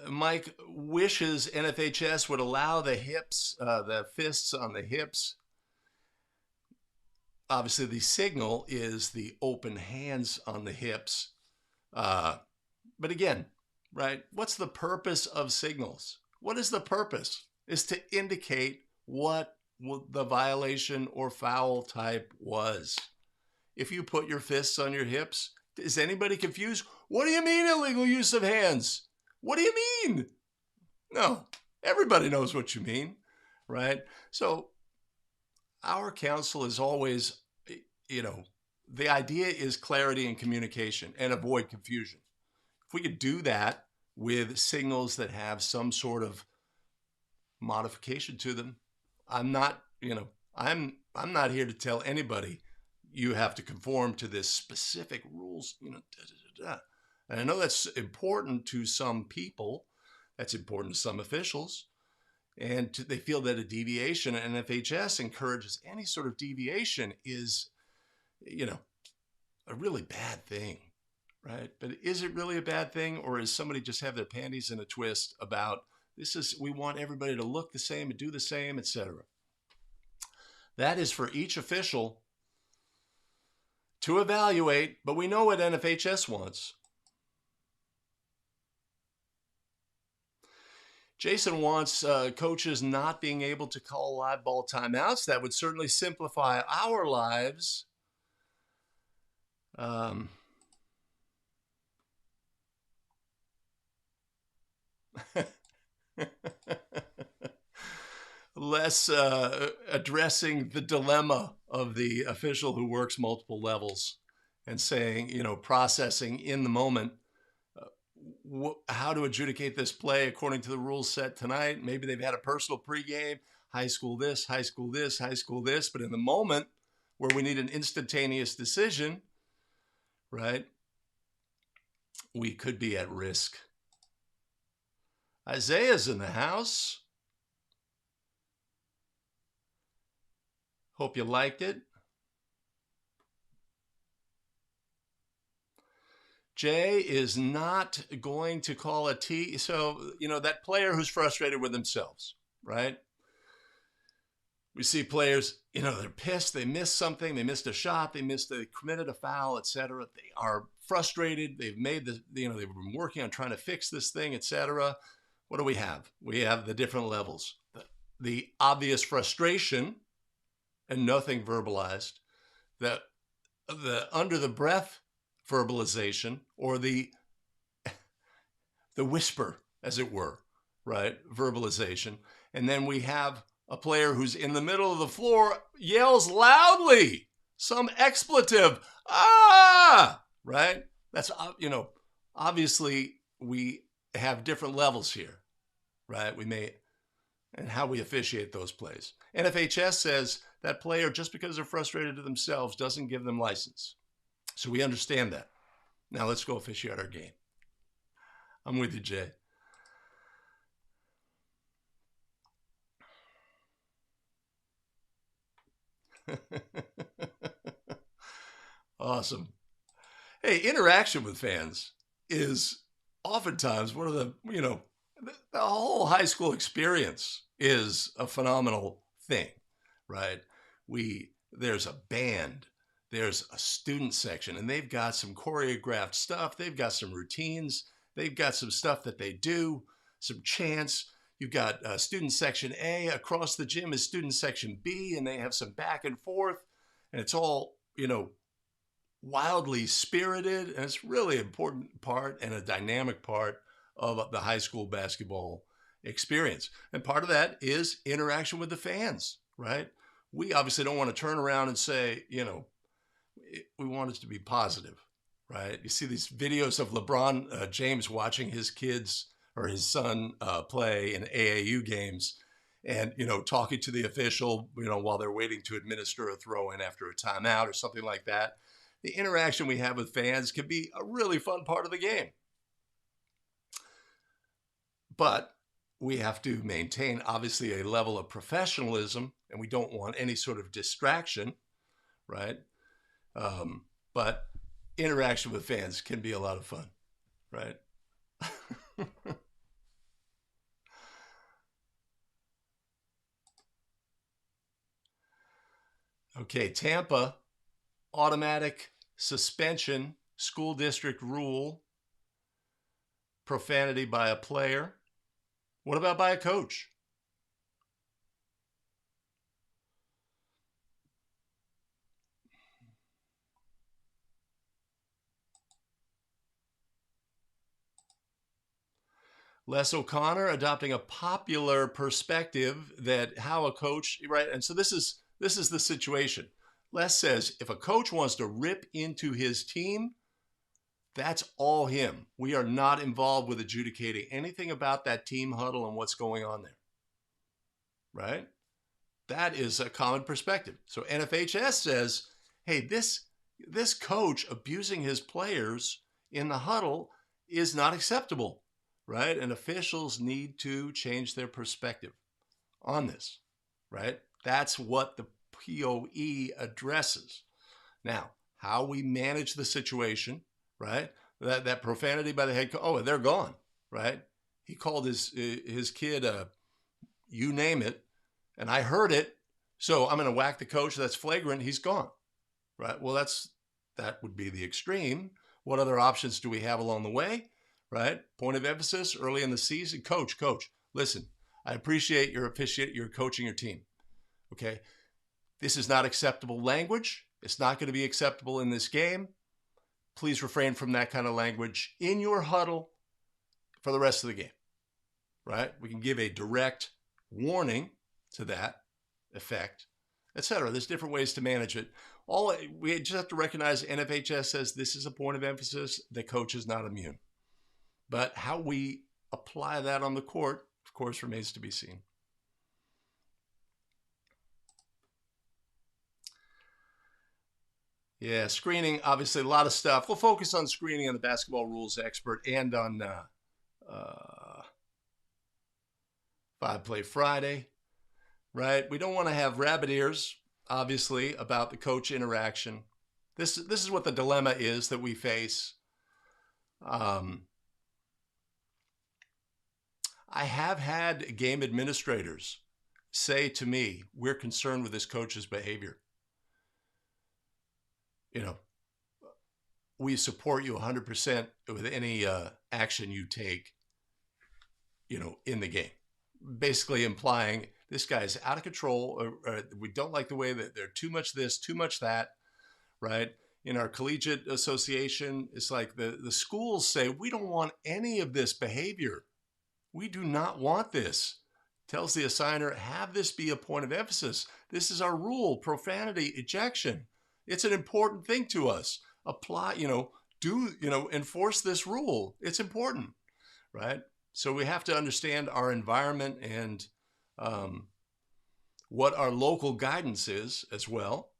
Mike wishes NFHS would allow the hips, the fists on the hips. Obviously, the signal is the open hands on the hips. But again, right, what's the purpose of signals? What is the purpose? Is to indicate what the violation or foul type was. if you put your fists on your hips? Is anybody confused? What do you mean illegal use of hands? What do you mean? No, everybody knows what you mean, right? So our counsel is always, the idea is clarity and communication and avoid confusion. If we could do that with signals that have some sort of modification to them, I'm not not here to tell anybody you have to conform to this specific rules, And I know that's important to some people. That's important to some officials. And they feel that a deviation, NFHS encourages any sort of deviation is, a really bad thing, right? But is it really a bad thing, or is somebody just have their panties in a twist about we want everybody to look the same and do the same, etc. That is for each official to evaluate, but we know what NFHS wants. Jason wants coaches not being able to call live ball timeouts. That would certainly simplify our lives. Less addressing the dilemma of the official who works multiple levels and saying, processing in the moment, how to adjudicate this play according to the rules set tonight. Maybe they've had a personal pregame, high school this, high school this, high school this, but in the moment where we need an instantaneous decision, right, we could be at risk. Isaiah's in the house. Hope you liked it. Jay is not going to call a T. So, that player who's frustrated with themselves, right? We see players, they're pissed. They missed something. They missed a shot. They committed a foul, etc. They are frustrated. They've made they've been working on trying to fix this thing, etc. What do we have? We have the different levels. The obvious frustration and nothing verbalized. The under the breath verbalization, or the whisper, as it were, right? Verbalization. And then we have a player who's in the middle of the floor, yells loudly some expletive, right? That's, obviously we have different levels here, right? And how we officiate those plays. NFHS says that player, just because they're frustrated to themselves, doesn't give them license. So we understand that. Now let's go officiate our game. I'm with you, Jay. Awesome. Hey, interaction with fans is oftentimes one of the whole high school experience is a phenomenal thing, right? There's a band, there's a student section, and they've got some choreographed stuff. They've got some routines. They've got some stuff that they do, some chants. You've got student section A. Across the gym is student section B, and they have some back and forth, and it's all, wildly spirited, and it's really important part and a dynamic part of the high school basketball experience. And part of that is interaction with the fans, right? We obviously don't want to turn around and say, we want it to be positive, right? You see these videos of LeBron James watching his kids or his son play in AAU games and, talking to the official, while they're waiting to administer a throw in after a timeout or something like that. The interaction we have with fans can be a really fun part of the game. But we have to maintain, obviously, a level of professionalism, and we don't want any sort of distraction, right? But interaction with fans can be a lot of fun, right? Okay, Tampa, automatic suspension, school district rule, profanity by a player. What about by a coach? Les O'Connor adopting a popular perspective that how a coach, right? And so this is the situation. Les says if a coach wants to rip into his team, that's all him. We are not involved with adjudicating anything about that team huddle and what's going on there, right? That is a common perspective. So NFHS says, hey, this coach abusing his players in the huddle is not acceptable, right? And officials need to change their perspective on this, right? That's what the POE addresses. Now, how we manage the situation, right? That profanity by the head coach, oh, they're gone, right? He called his kid you name it, and I heard it, so I'm going to whack the coach. That's flagrant. He's gone, right? Well, that would be the extreme. What other options do we have along the way, right? Point of emphasis early in the season. Coach, listen, I appreciate your coaching your team, okay? This is not acceptable language. It's not going to be acceptable in this game. Please refrain from that kind of language in your huddle for the rest of the game, right? We can give a direct warning to that effect, etc. There's different ways to manage it. We just have to recognize NFHS says this is a point of emphasis. The coach is not immune. But how we apply that on the court, of course, remains to be seen. Yeah, screening, obviously a lot of stuff. We'll focus on screening on the basketball rules expert and on 5-Play Friday, right? We don't want to have rabbit ears, obviously, about the coach interaction. This is what the dilemma is that we face. I have had game administrators say to me, we're concerned with this coach's behavior. You know, we support you 100% with any action you take, you know, in the game. Basically implying this guy's out of control, or we don't like the way that they're too much this, too much that, right? In our collegiate association, it's like the schools say, we don't want any of this behavior. We do not want this. Tells the assigner, have this be a point of emphasis. This is our rule, profanity, ejection. It's an important thing to us. Apply, enforce this rule. It's important, right? So we have to understand our environment and what our local guidance is as well.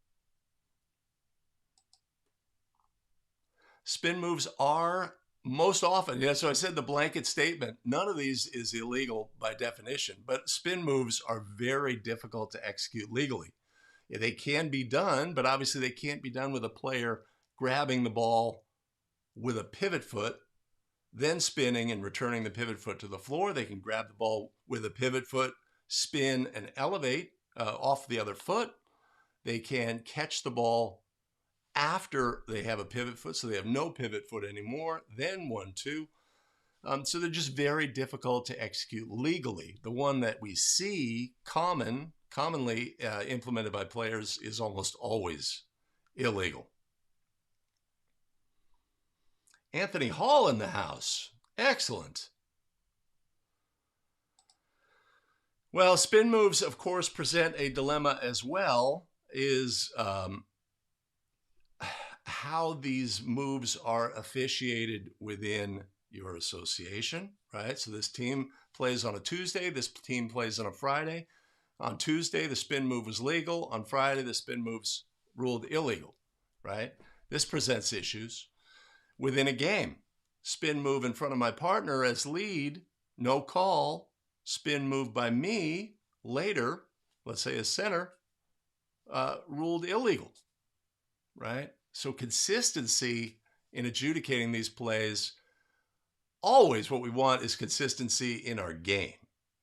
Spin moves are most often, so I said the blanket statement, none of these is illegal by definition, but spin moves are very difficult to execute legally. They can be done, but obviously they can't be done with a player grabbing the ball with a pivot foot, then spinning and returning the pivot foot to the floor. They can grab the ball with a pivot foot, spin and elevate off the other foot. They can catch the ball after they have a pivot foot, so they have no pivot foot anymore, then 1-2. So they're just very difficult to execute legally. The one that we see commonly implemented by players is almost always illegal. Anthony Hall in the house. Excellent. Well, spin moves, of course, present a dilemma as well, is how these moves are officiated within your association, right? So this team plays on a Tuesday, this team plays on a Friday. On Tuesday, the spin move was legal. On Friday, the spin move's ruled illegal, right? This presents issues. Within a game, spin move in front of my partner as lead, no call. Spin move by me later, let's say as center, ruled illegal, right? So consistency in adjudicating these plays, always what we want is consistency in our game,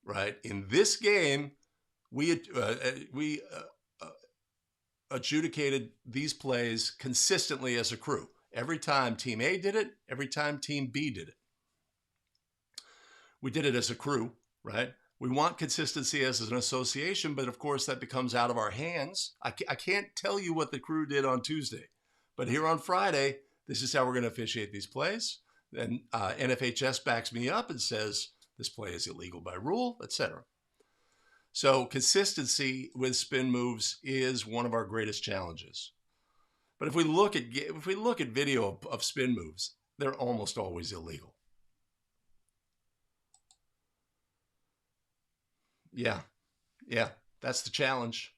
right? In this game, we adjudicated these plays consistently as a crew. Every time Team A did it, every time Team B did it. We did it as a crew, right? We want consistency as an association, but of course that becomes out of our hands. I can't tell you what the crew did on Tuesday, but here on Friday, this is how we're going to officiate these plays. Then NFHS backs me up and says This play is illegal by rule, etc. So consistency with spin moves is one of our greatest challenges. But if we look at video of spin moves, they're almost always illegal. Yeah, that's the challenge.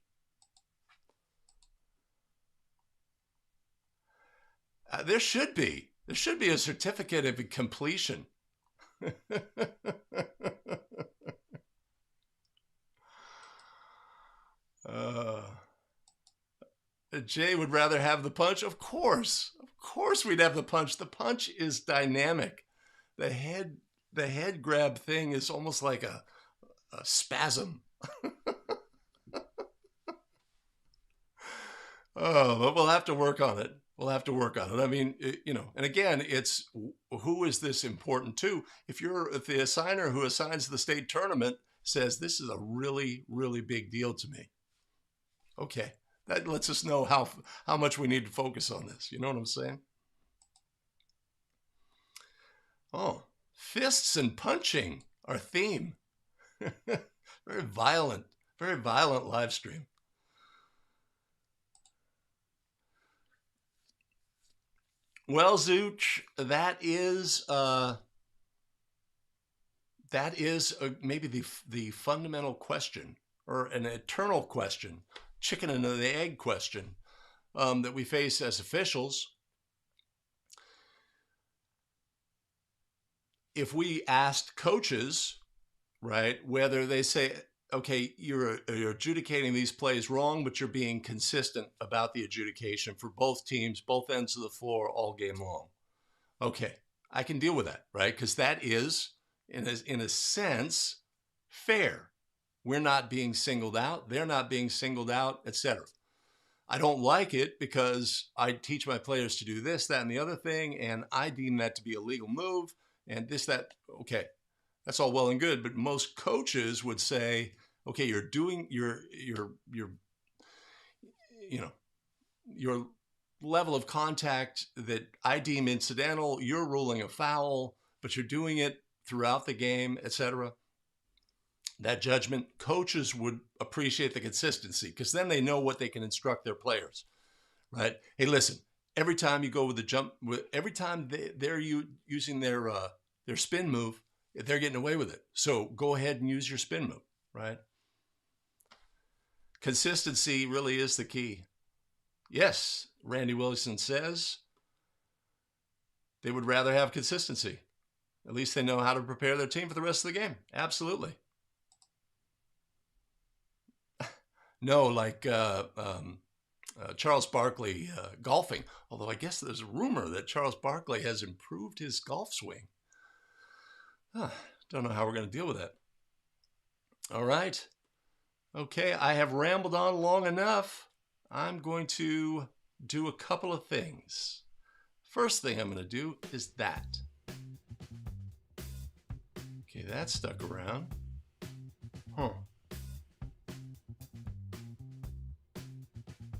There should be a certificate of completion. Jay would rather have the punch. Of course we'd have the punch. The punch is dynamic. The head grab thing is almost like a spasm. Oh, but we'll have to work on it. I mean, and again, it's who is this important to? If the assigner who assigns the state tournament says this is a really, really big deal to me, okay, that lets us know how much we need to focus on this. You know what I'm saying? Oh, fists and punching, our theme. Very violent live stream. Well, Zooch, that is maybe the fundamental question, or an eternal question, chicken and the egg question, that we face as officials. If we asked coaches, right, whether they say, okay, you're adjudicating these plays wrong, but you're being consistent about the adjudication for both teams, both ends of the floor, all game long. Okay, I can deal with that, right? Because that is, in a sense, fair. We're not being singled out. They're not being singled out, etc. I don't like it because I teach my players to do this, that, and the other thing, and I deem that to be a legal move, and this, that, okay. That's all well and good, but most coaches would say, okay, you're doing your level of contact that I deem incidental, you're ruling a foul, but you're doing it throughout the game, etc. That judgment, coaches would appreciate the consistency because then they know what they can instruct their players, right? Hey, listen, every time you go with the jump, every time they're using their spin move, they're getting away with it. So go ahead and use your spin move, right? Consistency really is the key. Yes, Randy Wilson says they would rather have consistency. At least they know how to prepare their team for the rest of the game. Absolutely. No, like Charles Barkley golfing. Although I guess there's a rumor that Charles Barkley has improved his golf swing. Don't know how we're going to deal with that. All right. Okay, I have rambled on long enough. I'm going to do a couple of things. First thing I'm going to do is that. Okay, that stuck around.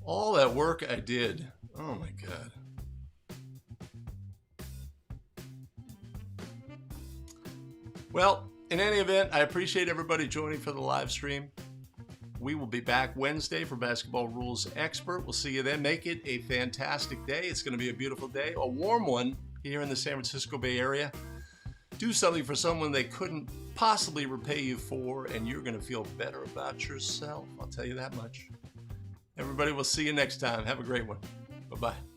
All that work I did. Oh my God. Well, in any event, I appreciate everybody joining for the live stream. We will be back Wednesday for Basketball Rules Expert. We'll see you then. Make it a fantastic day. It's going to be a beautiful day, a warm one here in the San Francisco Bay Area. Do something for someone they couldn't possibly repay you for, and you're going to feel better about yourself. I'll tell you that much. Everybody, we'll see you next time. Have a great one. Bye-bye.